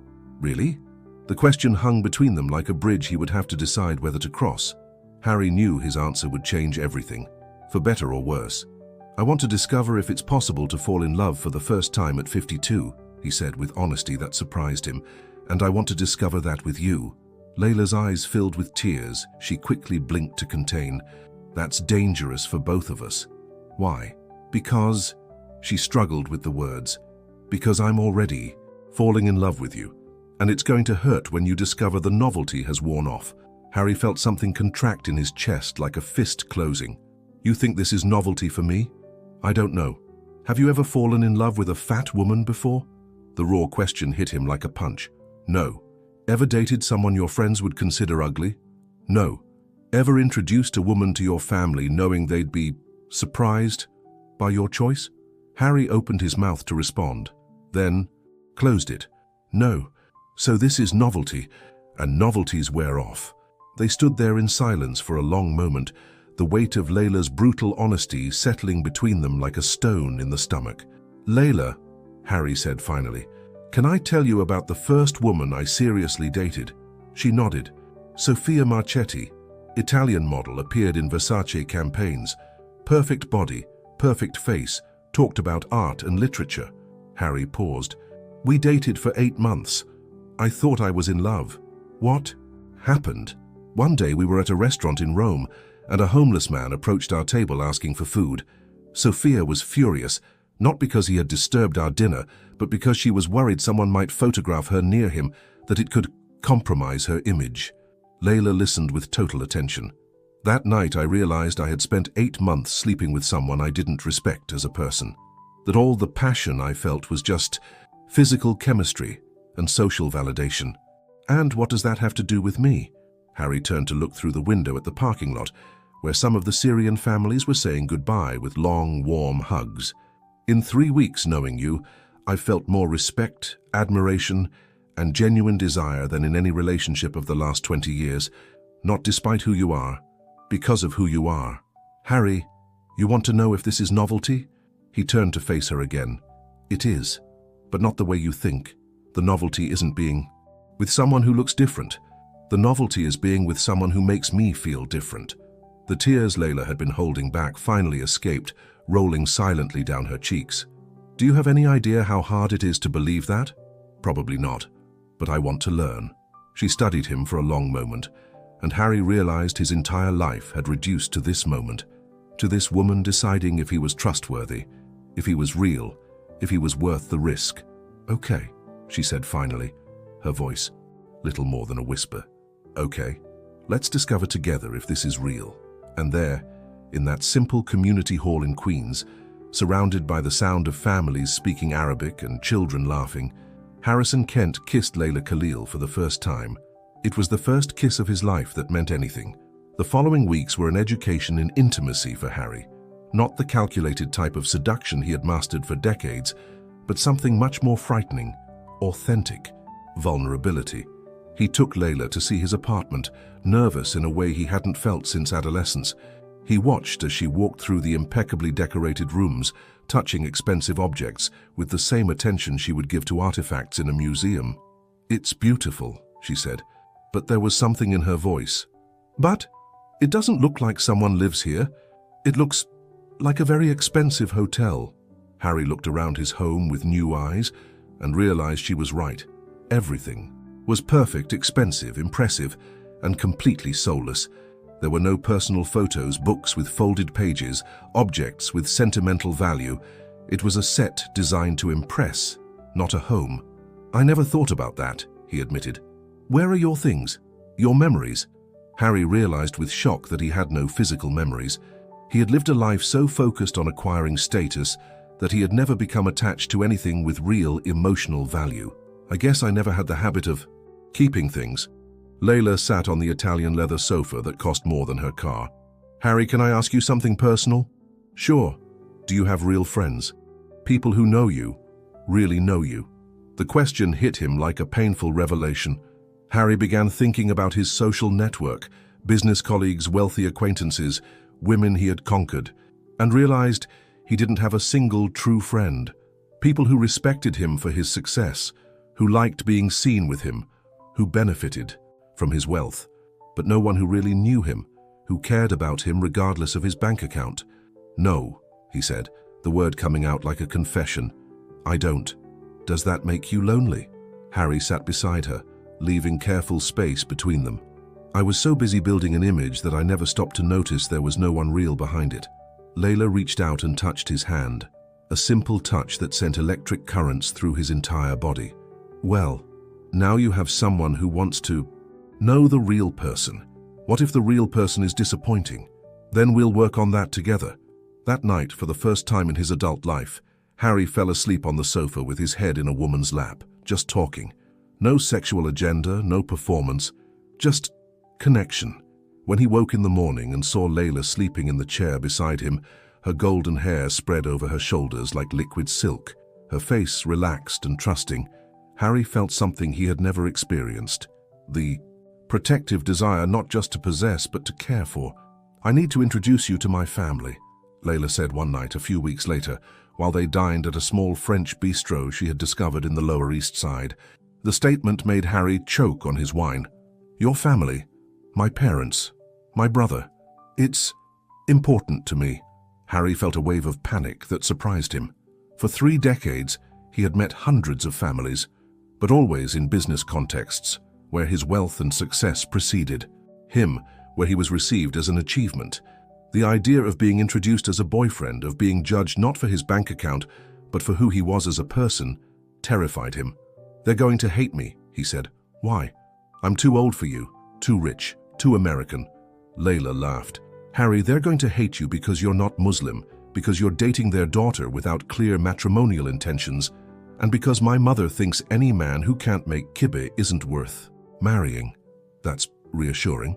"Really?" The question hung between them like a bridge he would have to decide whether to cross. Harry knew his answer would change everything, for better or worse. "I want to discover if it's possible to fall in love for the first time at 52, he said with honesty that surprised him, "and I want to discover that with you." Layla's eyes filled with tears. She quickly blinked to contain. "That's dangerous for both of us." "Why?" "Because," she struggled with the words, "because I'm already falling in love with you, and it's going to hurt when you discover the novelty has worn off." Harry felt something contract in his chest like a fist closing. "You think this is novelty for me?" "I don't know. Have you ever fallen in love with a fat woman before?" The raw question hit him like a punch. "No." "Ever dated someone your friends would consider ugly?" "No." "Ever introduced a woman to your family knowing they'd be surprised by your choice?" Harry opened his mouth to respond, then closed it. "No." "So this is novelty, and novelties wear off." They stood there in silence for a long moment, the weight of Layla's brutal honesty settling between them like a stone in the stomach. "Layla," Harry said finally, "can I tell you about the first woman I seriously dated?" She nodded. "Sofia Marchetti, Italian model, appeared in Versace campaigns. Perfect body, perfect face, talked about art and literature." Harry paused. "We dated for 8 months. I thought I was in love." "What?" happened. One day we were at a restaurant in Rome, and a homeless man approached our table asking for food. Sophia was furious, not because he had disturbed our dinner, but because she was worried someone might photograph her near him, that it could compromise her image. Layla listened with total attention. That night I realized I had spent 8 months sleeping with someone I didn't respect as a person. That all the passion I felt was just physical chemistry and social validation. And what does that have to do with me? Harry turned to look through the window at the parking lot, where some of the Syrian families were saying goodbye with long, warm hugs. In 3 weeks knowing you, I felt more respect, admiration, and genuine desire than in any relationship of the last 20 years, not despite who you are, because of who you are. Harry, you want to know if this is novelty? He turned to face her again. It is, but not the way you think. The novelty isn't being with someone who looks different. The novelty is being with someone who makes me feel different. The tears Layla had been holding back finally escaped, rolling silently down her cheeks. Do you have any idea how hard it is to believe that? Probably not, but I want to learn. She studied him for a long moment, and Harry realized his entire life had reduced to this moment, to this woman deciding if he was trustworthy, if he was real, if he was worth the risk. Okay, she said finally, her voice little more than a whisper. Okay, let's discover together if this is real. And there, in that simple community hall in Queens, surrounded by the sound of families speaking Arabic and children laughing, Harrison Kent kissed Layla Khalil for the first time. It was the first kiss of his life that meant anything. The following weeks were an education in intimacy for Harry. Not the calculated type of seduction he had mastered for decades, but something much more frightening, authentic, vulnerability. He took Layla to see his apartment, nervous in a way he hadn't felt since adolescence. He watched as she walked through the impeccably decorated rooms, touching expensive objects with the same attention she would give to artifacts in a museum. "It's beautiful," she said, but there was something in her voice. "But it doesn't look like someone lives here. It looks like a very expensive hotel." Harry looked around his home with new eyes and realized she was right. Everything was perfect, expensive, impressive, and completely soulless. There were no personal photos, books with folded pages, objects with sentimental value. It was a set designed to impress, not a home. "I never thought about that," he admitted. "Where are your things? Your memories?" Harry realized with shock that he had no physical memories. He had lived a life so focused on acquiring status that he had never become attached to anything with real emotional value. "I guess I never had the habit of keeping things." Layla sat on the Italian leather sofa that cost more than her car. "Harry, can I ask you something personal?" "Sure. Do you have real friends? People who know you, really know you?" The question hit him like a painful revelation. Harry began thinking about his social network, business colleagues, wealthy acquaintances, women he had conquered, and realized he didn't have a single true friend. People who respected him for his success, who liked being seen with him, who benefited from his wealth, but no one who really knew him, who cared about him regardless of his bank account. "No," he said, the word coming out like a confession. "I don't." "Does that make you lonely?" Harry sat beside her, leaving careful space between them. "I was so busy building an image that I never stopped to notice there was no one real behind it." Layla reached out and touched his hand, a simple touch that sent electric currents through his entire body. "Well, now you have someone who wants to know the real person. What if the real person is disappointing? Then we'll work on that together." That night, for the first time in his adult life, Harry fell asleep on the sofa with his head in a woman's lap, just talking. No sexual agenda, no performance, just connection. When he woke in the morning and saw Layla sleeping in the chair beside him, her golden hair spread over her shoulders like liquid silk, her face relaxed and trusting, Harry felt something he had never experienced. The protective desire not just to possess but to care for. "I need to introduce you to my family," Layla said one night a few weeks later, while they dined at a small French bistro she had discovered in the Lower East Side. The statement made Harry choke on his wine. "Your family? My parents? My brother? It's important to me." Harry felt a wave of panic that surprised him. For 3 decades, he had met hundreds of families, but always in business contexts, where his wealth and success preceded. Him, where he was received as an achievement. The idea of being introduced as a boyfriend, of being judged not for his bank account, but for who he was as a person, terrified him. "They're going to hate me," he said. "Why?" "I'm too old for you, too rich, too American." Layla laughed. "Harry, they're going to hate you because you're not Muslim, because you're dating their daughter without clear matrimonial intentions, and because my mother thinks any man who can't make kibbeh isn't worth marrying." "That's reassuring.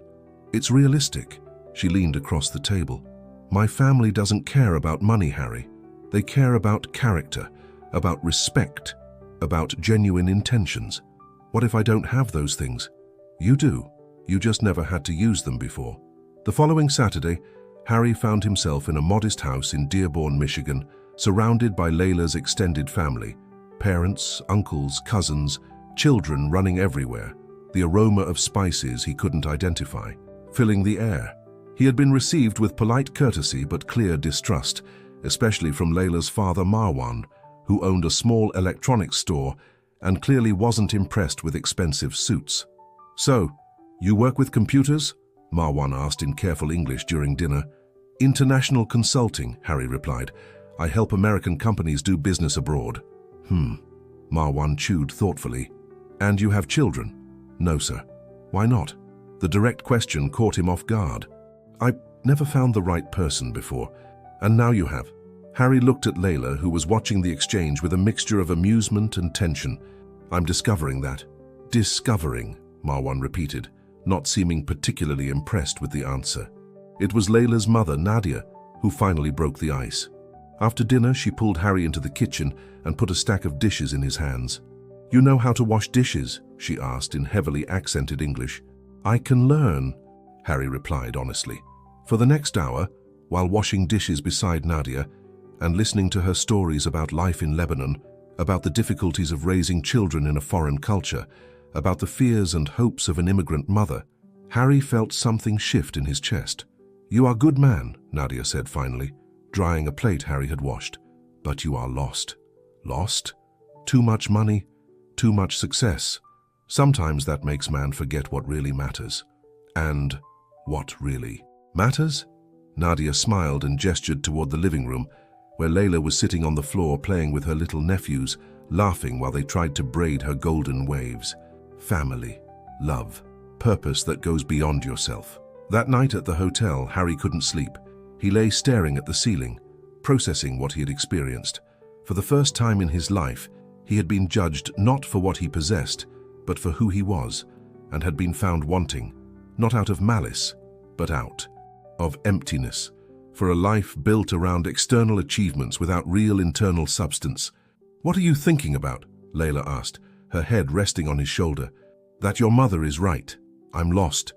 It's realistic." She leaned across the table. "My family doesn't care about money, Harry. They care about character, about respect, about genuine intentions. What if I don't have those things?" "You do. You just never had to use them before." The following Saturday, Harry found himself in a modest house in Dearborn, Michigan, surrounded by Layla's extended family. Parents, uncles, cousins, children running everywhere. The aroma of spices he couldn't identify, filling the air. He had been received with polite courtesy but clear distrust, especially from Layla's father Marwan, who owned a small electronics store and clearly wasn't impressed with expensive suits. "So, you work with computers?" Marwan asked in careful English during dinner. "International consulting," Harry replied. "I help American companies do business abroad." Marwan chewed thoughtfully. "And you have children?" "No, sir." "Why not?" The direct question caught him off guard. "I never found the right person before, and now you have." Harry looked at Layla, who was watching the exchange with a mixture of amusement and tension. "I'm discovering that." "Discovering," Marwan repeated, not seeming particularly impressed with the answer. It was Layla's mother, Nadia, who finally broke the ice. After dinner, she pulled Harry into the kitchen and put a stack of dishes in his hands. "You know how to wash dishes?" she asked in heavily accented English. "I can learn," Harry replied honestly. For the next hour, while washing dishes beside Nadia and listening to her stories about life in Lebanon, about the difficulties of raising children in a foreign culture, about the fears and hopes of an immigrant mother, Harry felt something shift in his chest. "You are a good man," Nadia said finally, drying a plate Harry had washed. "But you are lost." "Lost? Too much money, too much success. Sometimes that makes man forget what really matters." "And what really matters?" Nadia smiled and gestured toward the living room, where Layla was sitting on the floor playing with her little nephews, laughing while they tried to braid her golden waves. "Family, love, purpose that goes beyond yourself." That night at the hotel, Harry couldn't sleep. He lay staring at the ceiling, processing what he had experienced. For the first time in his life, he had been judged not for what he possessed, but for who he was, and had been found wanting, not out of malice, but out of emptiness, for a life built around external achievements without real internal substance. "What are you thinking about?" Layla asked, her head resting on his shoulder. "That your mother is right. I'm lost.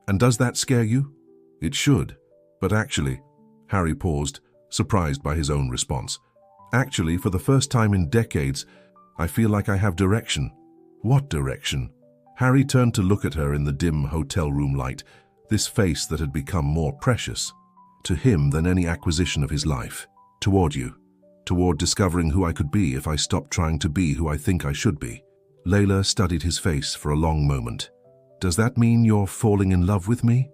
And does that scare you?" "It should. But actually," Harry paused, surprised by his own response. "Actually, for the first time in decades, I feel like I have direction." "What direction?" Harry turned to look at her in the dim hotel room light, this face that had become more precious to him than any acquisition of his life. "Toward you. Toward discovering who I could be if I stopped trying to be who I think I should be." Layla studied his face for a long moment. "Does that mean you're falling in love with me?"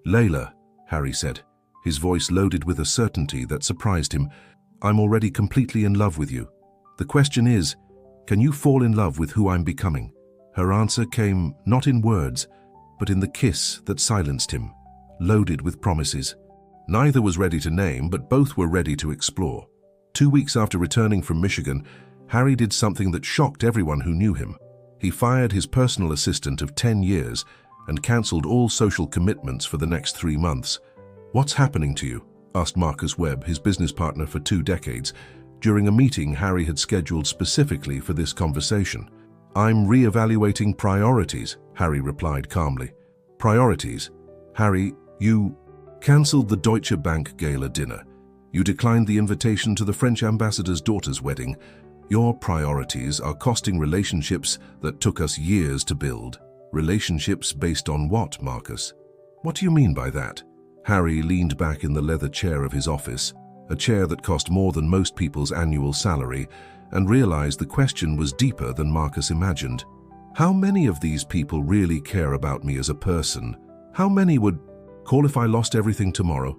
"Layla," Harry said, his voice loaded with a certainty that surprised him, "I'm already completely in love with you. The question is, can you fall in love with who I'm becoming?" Her answer came not in words, but in the kiss that silenced him, loaded with promises. Neither was ready to name, but both were ready to explore. 2 weeks after returning from Michigan, Harry did something that shocked everyone who knew him. He fired his personal assistant of 10 years and cancelled all social commitments for the next 3 months. "What's happening to you?" asked Marcus Webb, his business partner for 2 decades, during a meeting Harry had scheduled specifically for this conversation. "I'm re-evaluating priorities," Harry replied calmly. "Priorities? Harry, you cancelled the Deutsche Bank gala dinner. You declined the invitation to the French ambassador's daughter's wedding. Your priorities are costing relationships that took us years to build." "Relationships based on what, Marcus?" "What do you mean by that?" Harry leaned back in the leather chair of his office, a chair that cost more than most people's annual salary, and realized the question was deeper than Marcus imagined. How many of these people really care about me as a person? How many would call if I lost everything tomorrow?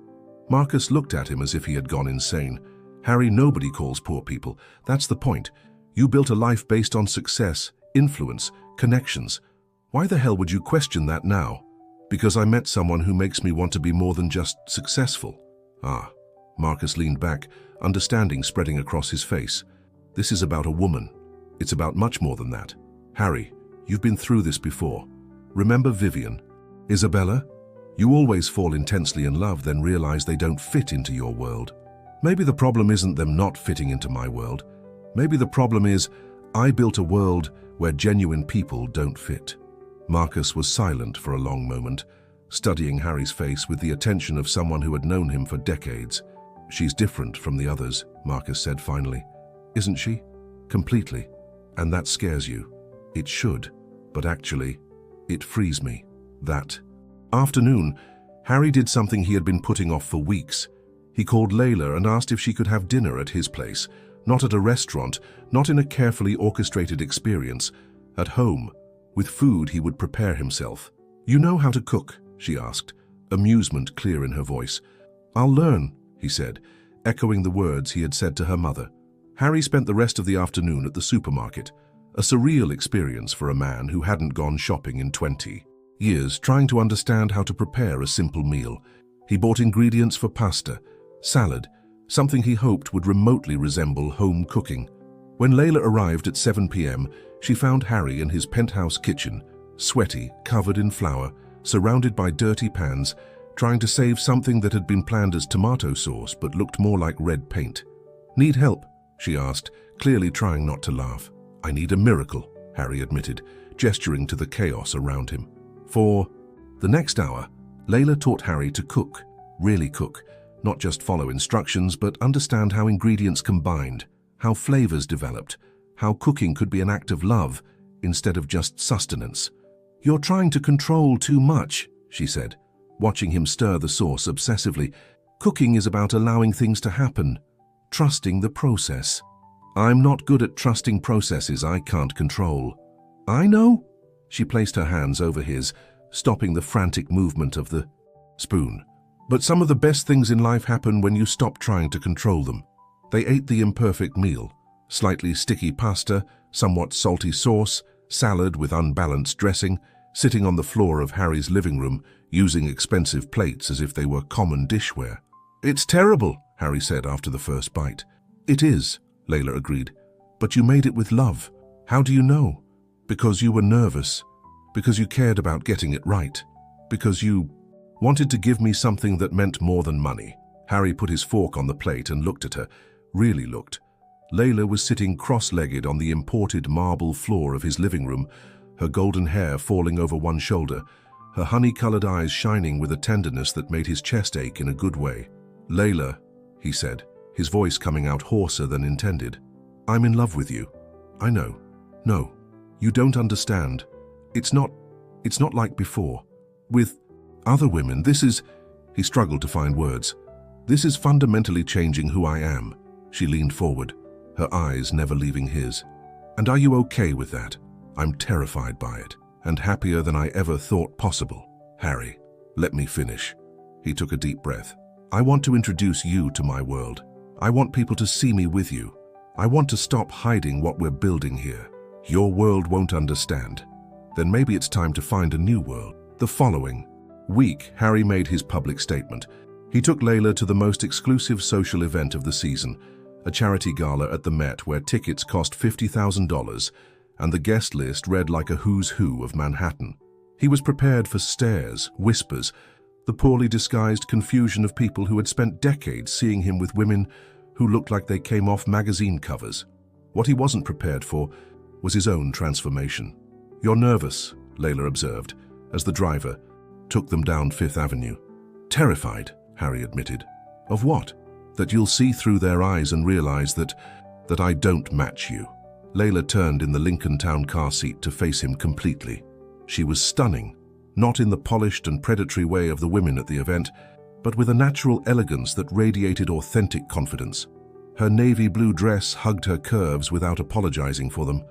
Marcus looked at him as if he had gone insane. Harry, nobody calls poor people. That's the point. You built a life based on success, influence, connections. Why the hell would you question that now? Because I met someone who makes me want to be more than just successful. Ah, Marcus leaned back, understanding spreading across his face. This is about a woman. It's about much more than that. Harry, you've been through this before. Remember Vivian? Isabella? You always fall intensely in love, then realize they don't fit into your world. Maybe the problem isn't them not fitting into my world. Maybe the problem is I built a world where genuine people don't fit. Marcus was silent for a long moment, studying Harry's face with the attention of someone who had known him for decades. She's different from the others, Marcus said finally. Isn't she? Completely. And that scares you. It should, but actually, it frees me. That afternoon, Harry did something he had been putting off for weeks. He called Layla and asked if she could have dinner at his place, not at a restaurant, not in a carefully orchestrated experience, at home, with food he would prepare himself. You know how to cook? She asked, amusement clear in her voice. I'll learn, he said, echoing the words he had said to her mother. Harry spent the rest of the afternoon at the supermarket, a surreal experience for a man who hadn't gone shopping in 20 years, trying to understand how to prepare a simple meal. He bought ingredients for pasta, salad, something he hoped would remotely resemble home cooking. When Layla arrived at 7 p.m., she found Harry in his penthouse kitchen, sweaty, covered in flour, surrounded by dirty pans, trying to save something that had been planned as tomato sauce but looked more like red paint. Need help? She asked, clearly trying not to laugh. I need a miracle, Harry admitted, gesturing to the chaos around him. For the next hour, Layla taught Harry to cook, really cook, not just follow instructions, but understand how ingredients combined, how flavors developed, how cooking could be an act of love instead of just sustenance. You're trying to control too much, she said, watching him stir the sauce obsessively. Cooking is about allowing things to happen, trusting the process. I'm not good at trusting processes I can't control. I know. She placed her hands over his, stopping the frantic movement of the spoon. But some of the best things in life happen when you stop trying to control them. They ate the imperfect meal, slightly sticky pasta, somewhat salty sauce, salad with unbalanced dressing, sitting on the floor of Harry's living room, using expensive plates as if they were common dishware. It's terrible, Harry said after the first bite. It is, Layla agreed. But you made it with love. How do you know? Because you were nervous. Because you cared about getting it right. Because you wanted to give me something that meant more than money. Harry put his fork on the plate and looked at her. Really looked. Layla was sitting cross-legged on the imported marble floor of his living room, her golden hair falling over one shoulder, her honey-colored eyes shining with a tenderness that made his chest ache in a good way. Layla, he said, his voice coming out hoarser than intended. I'm in love with you. I know. No, you don't understand. It's not like before. With other women, this is... He struggled to find words. This is fundamentally changing who I am. She leaned forward, her eyes never leaving his. And are you okay with that? I'm terrified by it, and happier than I ever thought possible. Harry, let me finish. He took a deep breath. I want to introduce you to my world. I want people to see me with you. I want to stop hiding what we're building here. Your world won't understand. Then maybe it's time to find a new world. The following week, Harry made his public statement. He took Layla to the most exclusive social event of the season, a charity gala at the Met where tickets cost $50,000 and the guest list read like a who's who of Manhattan. He was prepared for stares, whispers, the poorly disguised confusion of people who had spent decades seeing him with women who looked like they came off magazine covers. What he wasn't prepared for was his own transformation. You're nervous, Layla observed, as the driver took them down Fifth Avenue. Terrified, Harry admitted. Of what? That you'll see through their eyes and realize that I don't match you. Layla turned in the Lincoln Town car seat to face him completely. She was stunning, not in the polished and predatory way of the women at the event, but with a natural elegance that radiated authentic confidence. Her navy blue dress hugged her curves without apologizing for them.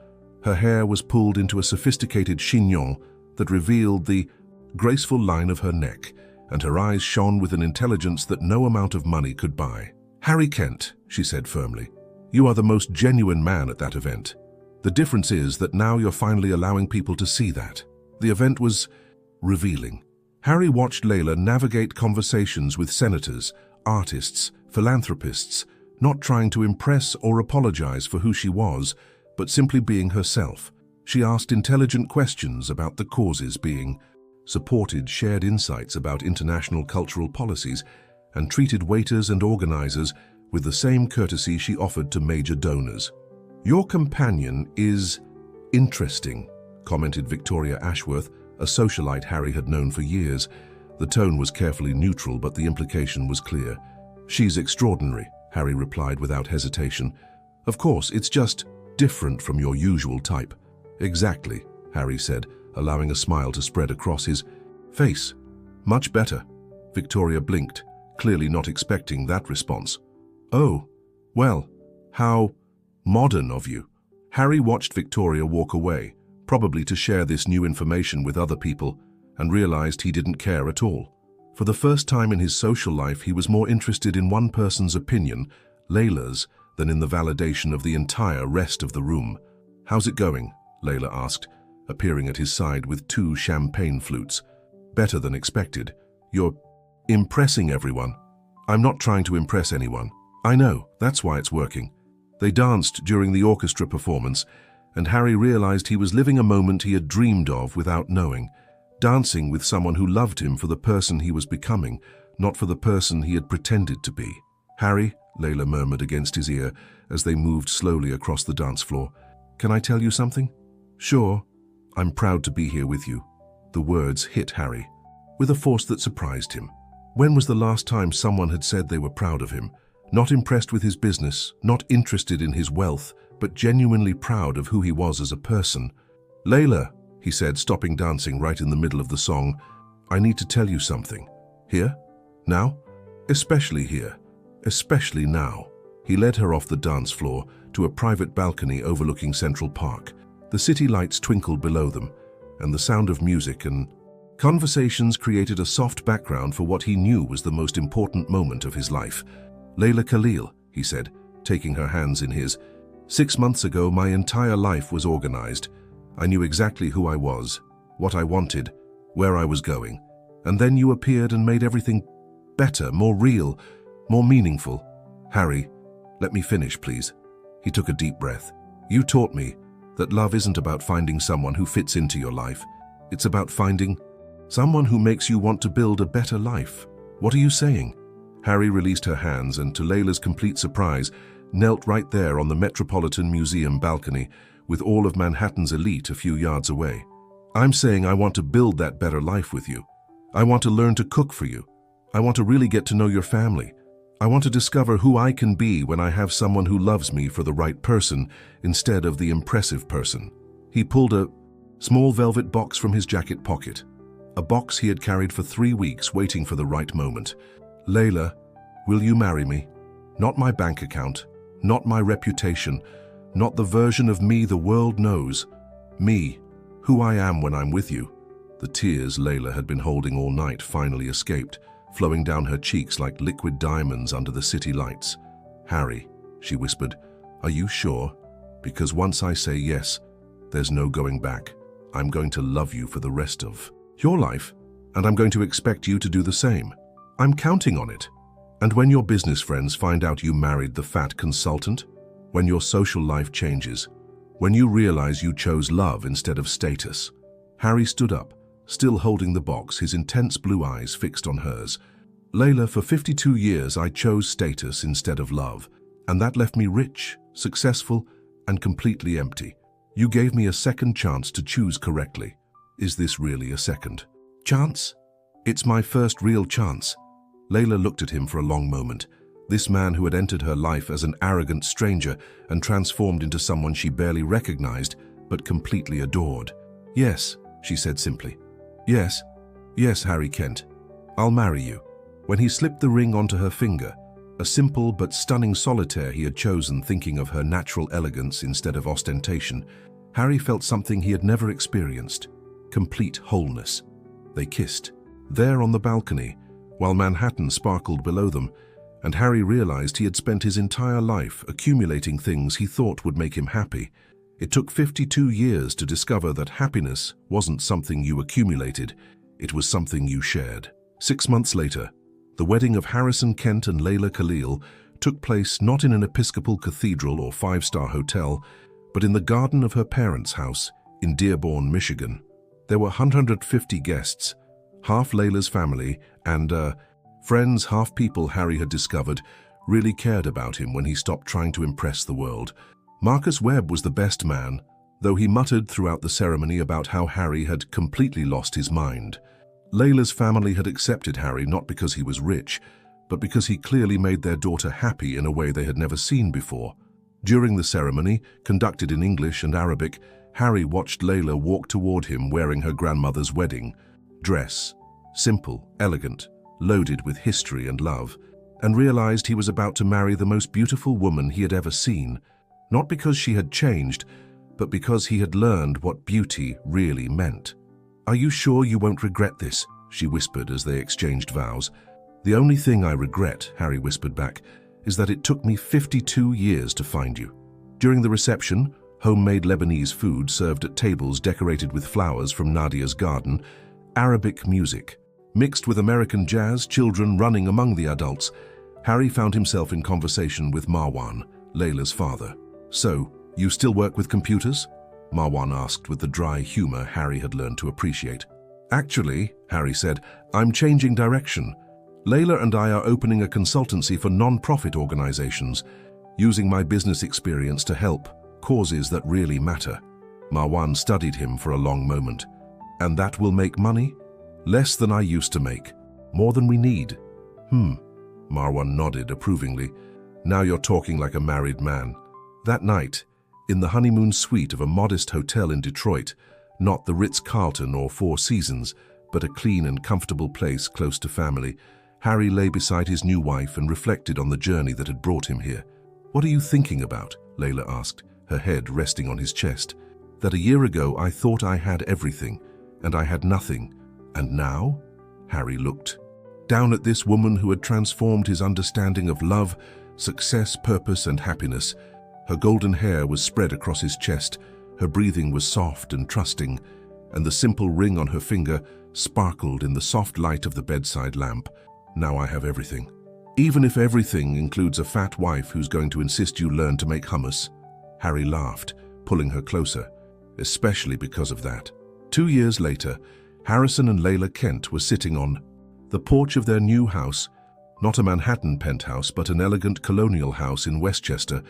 Her hair was pulled into a sophisticated chignon that revealed the graceful line of her neck, and her eyes shone with an intelligence that no amount of money could buy. "Harry Kent," she said firmly, "you are the most genuine man at that event. The difference is that now you're finally allowing people to see that." The event was revealing. Harry watched Layla navigate conversations with senators, artists, philanthropists, not trying to impress or apologize for who she was, but simply being herself. She asked intelligent questions about the causes being supported, shared insights about international cultural policies, and treated waiters and organizers with the same courtesy she offered to major donors. "Your companion is interesting," commented Victoria Ashworth, a socialite Harry had known for years. The tone was carefully neutral, but the implication was clear. "She's extraordinary," Harry replied without hesitation. "Of course, it's just different from your usual type." "Exactly," Harry said, allowing a smile to spread across his face. "Much better." Victoria blinked, clearly not expecting that response. "Oh, well, how modern of you." Harry watched Victoria walk away, probably to share this new information with other people, and realized he didn't care at all. For the first time in his social life, he was more interested in one person's opinion, Layla's, than in the validation of the entire rest of the room. "How's it going?" Layla asked, appearing at his side with 2 champagne flutes. "Better than expected. You're impressing everyone." "I'm not trying to impress anyone. I know, that's why it's working." They danced during the orchestra performance, and Harry realized he was living a moment he had dreamed of without knowing, dancing with someone who loved him for the person he was becoming, not for the person he had pretended to be. "Harry," Layla murmured against his ear as they moved slowly across the dance floor, "can I tell you something?" "Sure. I'm proud to be here with you." The words hit Harry with a force that surprised him. When was the last time someone had said they were proud of him? Not impressed with his business, not interested in his wealth, but genuinely proud of who he was as a person. "Layla," he said, stopping dancing right in the middle of the song, "I need to tell you something." "Here? Now?" "Especially here. Especially now." He led her off the dance floor to a private balcony overlooking Central Park. The city lights twinkled below them, and the sound of music and conversations created a soft background for what he knew was the most important moment of his life. "Layla Khalil," he said, taking her hands in his. "6 months ago, my entire life was organized. I knew exactly who I was, what I wanted, where I was going. And then you appeared and made everything better, more real, more meaningful." "Harry, let me finish, please." He took a deep breath. "You taught me that love isn't about finding someone who fits into your life. It's about finding someone who makes you want to build a better life. What are you saying?" Harry released her hands and, to Layla's complete surprise, knelt right there on the Metropolitan Museum balcony with all of Manhattan's elite a few yards away. "I'm saying I want to build that better life with you. I want to learn to cook for you. I want to really get to know your family. I want to discover who I can be when I have someone who loves me for the right person instead of the impressive person." He pulled a small velvet box from his jacket pocket, a box he had carried for 3 weeks waiting for the right moment. "Layla, will you marry me? Not my bank account, not my reputation, not the version of me the world knows. Me, who I am when I'm with you." The tears Layla had been holding all night finally escaped, flowing down her cheeks like liquid diamonds under the city lights. "Harry," she whispered, "are you sure? Because once I say yes, there's no going back. I'm going to love you for the rest of your life, and I'm going to expect you to do the same. I'm counting on it. And when your business friends find out you married the fat consultant, when your social life changes, when you realize you chose love instead of status." Harry stood up, still holding the box, his intense blue eyes fixed on hers. "Layla, for 52 years I chose status instead of love, and that left me rich, successful, and completely empty. You gave me a second chance to choose correctly. Is this really a second chance?" "It's my first real chance." Layla looked at him for a long moment. This man who had entered her life as an arrogant stranger and transformed into someone she barely recognized, but completely adored. "Yes," she said simply. "Yes, yes, Harry Kent. I'll marry you." When he slipped the ring onto her finger, a simple but stunning solitaire he had chosen thinking of her natural elegance instead of ostentation, Harry felt something he had never experienced: complete wholeness. They kissed, there on the balcony, while Manhattan sparkled below them, and Harry realized he had spent his entire life accumulating things he thought would make him happy. It took 52 years to discover that happiness wasn't something you accumulated, it was something you shared. 6 months later, the wedding of Harrison Kent and Layla Khalil took place not in an Episcopal cathedral or five-star hotel, but in the garden of her parents' house in Dearborn, Michigan. There were 150 guests, half Layla's family, and friends, half people Harry had discovered really cared about him when he stopped trying to impress the world. Marcus Webb was the best man, though he muttered throughout the ceremony about how Harry had completely lost his mind. Layla's family had accepted Harry not because he was rich, but because he clearly made their daughter happy in a way they had never seen before. During the ceremony, conducted in English and Arabic, Harry watched Layla walk toward him wearing her grandmother's wedding dress, simple, elegant, loaded with history and love, and realized he was about to marry the most beautiful woman he had ever seen, not because she had changed, but because he had learned what beauty really meant. "Are you sure you won't regret this?" she whispered as they exchanged vows. "The only thing I regret," Harry whispered back, "is that it took me 52 years to find you." During the reception, homemade Lebanese food served at tables decorated with flowers from Nadia's garden, Arabic music, mixed with American jazz, children running among the adults, Harry found himself in conversation with Marwan, Layla's father. "So, you still work with computers?" Marwan asked with the dry humor Harry had learned to appreciate. "Actually," Harry said, "I'm changing direction. Layla and I are opening a consultancy for non-profit organizations, using my business experience to help causes that really matter." Marwan studied him for a long moment. "And that will make money?" "Less than I used to make. More than we need." Marwan nodded approvingly. "Now you're talking like a married man." That night, in the honeymoon suite of a modest hotel in Detroit, not the Ritz-Carlton or Four Seasons, but a clean and comfortable place close to family, Harry lay beside his new wife and reflected on the journey that had brought him here. "What are you thinking about?" Layla asked, her head resting on his chest. "That a year ago I thought I had everything, and I had nothing. And now?" Harry looked down at this woman who had transformed his understanding of love, success, purpose, and happiness. Her golden hair was spread across his chest, her breathing was soft and trusting, and the simple ring on her finger sparkled in the soft light of the bedside lamp. "Now I have everything. Even if everything includes a fat wife who's going to insist you learn to make hummus." Harry laughed, pulling her closer, especially because of that. 2 years later, Harrison and Layla Kent were sitting on the porch of their new house, not a Manhattan penthouse, but an elegant colonial house in Westchester,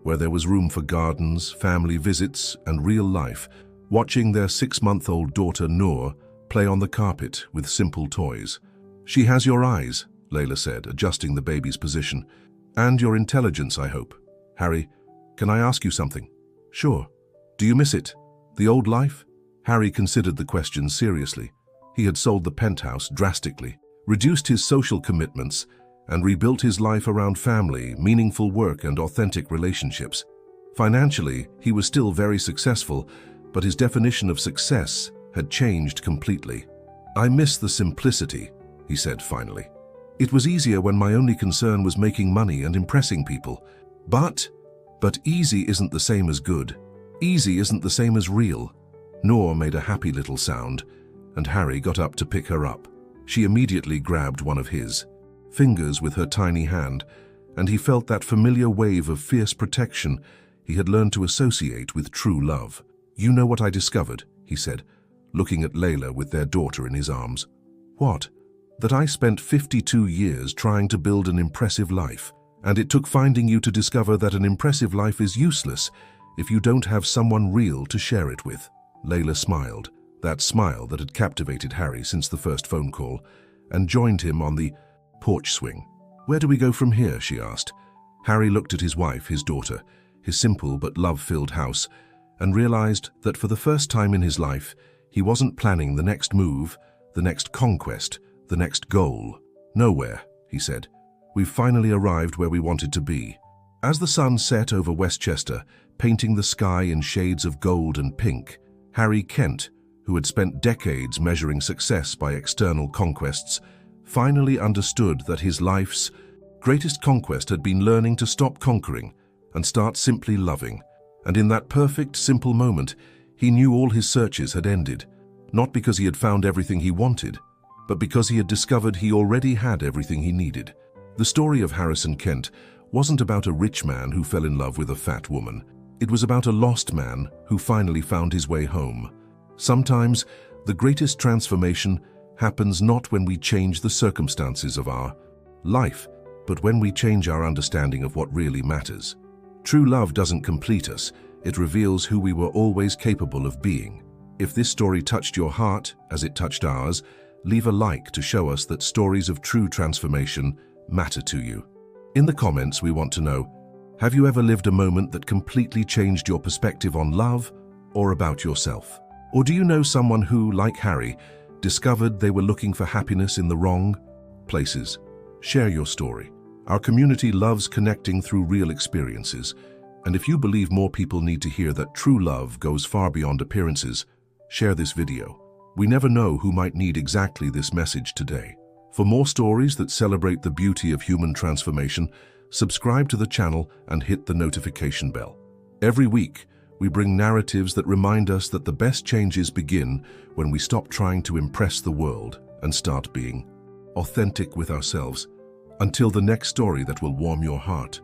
where there was room for gardens, family visits, and real life, watching their 6-month-old daughter Noor play on the carpet with simple toys. "She has your eyes," Layla said, adjusting the baby's position. "And your intelligence, I hope. Harry, can I ask you something?" "Sure. Do you miss it? The old life?" Harry considered the question seriously. He had sold the penthouse drastically, reduced his social commitments, and rebuilt his life around family, meaningful work, and authentic relationships. Financially, he was still very successful, but his definition of success had changed completely. "I miss the simplicity," he said finally. "It was easier when my only concern was making money and impressing people. But easy isn't the same as good. Easy isn't the same as real." Noor made a happy little sound, and Harry got up to pick her up. She immediately grabbed one of his fingers with her tiny hand, and he felt that familiar wave of fierce protection he had learned to associate with true love. "You know what I discovered?" he said, looking at Layla with their daughter in his arms. "What?" "That I spent 52 years trying to build an impressive life, and it took finding you to discover that an impressive life is useless if you don't have someone real to share it with." Layla smiled, that smile that had captivated Harry since the first phone call, and joined him on the porch swing. "Where do we go from here?" she asked. Harry looked at his wife, his daughter, his simple but love-filled house, and realized that for the first time in his life, he wasn't planning the next move, the next conquest, the next goal. "Nowhere," he said. "We've finally arrived where we wanted to be." As the sun set over Westchester, painting the sky in shades of gold and pink. Harry Kent, who had spent decades measuring success by external conquests, finally understood that his life's greatest conquest had been learning to stop conquering and start simply loving. And in that perfect, simple moment, he knew all his searches had ended, not because he had found everything he wanted, but because he had discovered he already had everything he needed. The story of Harrison Kent wasn't about a rich man who fell in love with a fat woman. It was about a lost man who finally found his way home. Sometimes, the greatest transformation happens not when we change the circumstances of our life, but when we change our understanding of what really matters. True love doesn't complete us, it reveals who we were always capable of being. If this story touched your heart, as it touched ours, leave a like to show us that stories of true transformation matter to you. In the comments, we want to know, have you ever lived a moment that completely changed your perspective on love or about yourself? Or do you know someone who, like Harry, discovered they were looking for happiness in the wrong places? Share your story. Our community loves connecting through real experiences, and if you believe more people need to hear that true love goes far beyond appearances, share this video. We never know who might need exactly this message today. For more stories that celebrate the beauty of human transformation, subscribe to the channel and hit the notification bell. Every week, we bring narratives that remind us that the best changes begin when we stop trying to impress the world and start being authentic with ourselves. Until the next story that will warm your heart.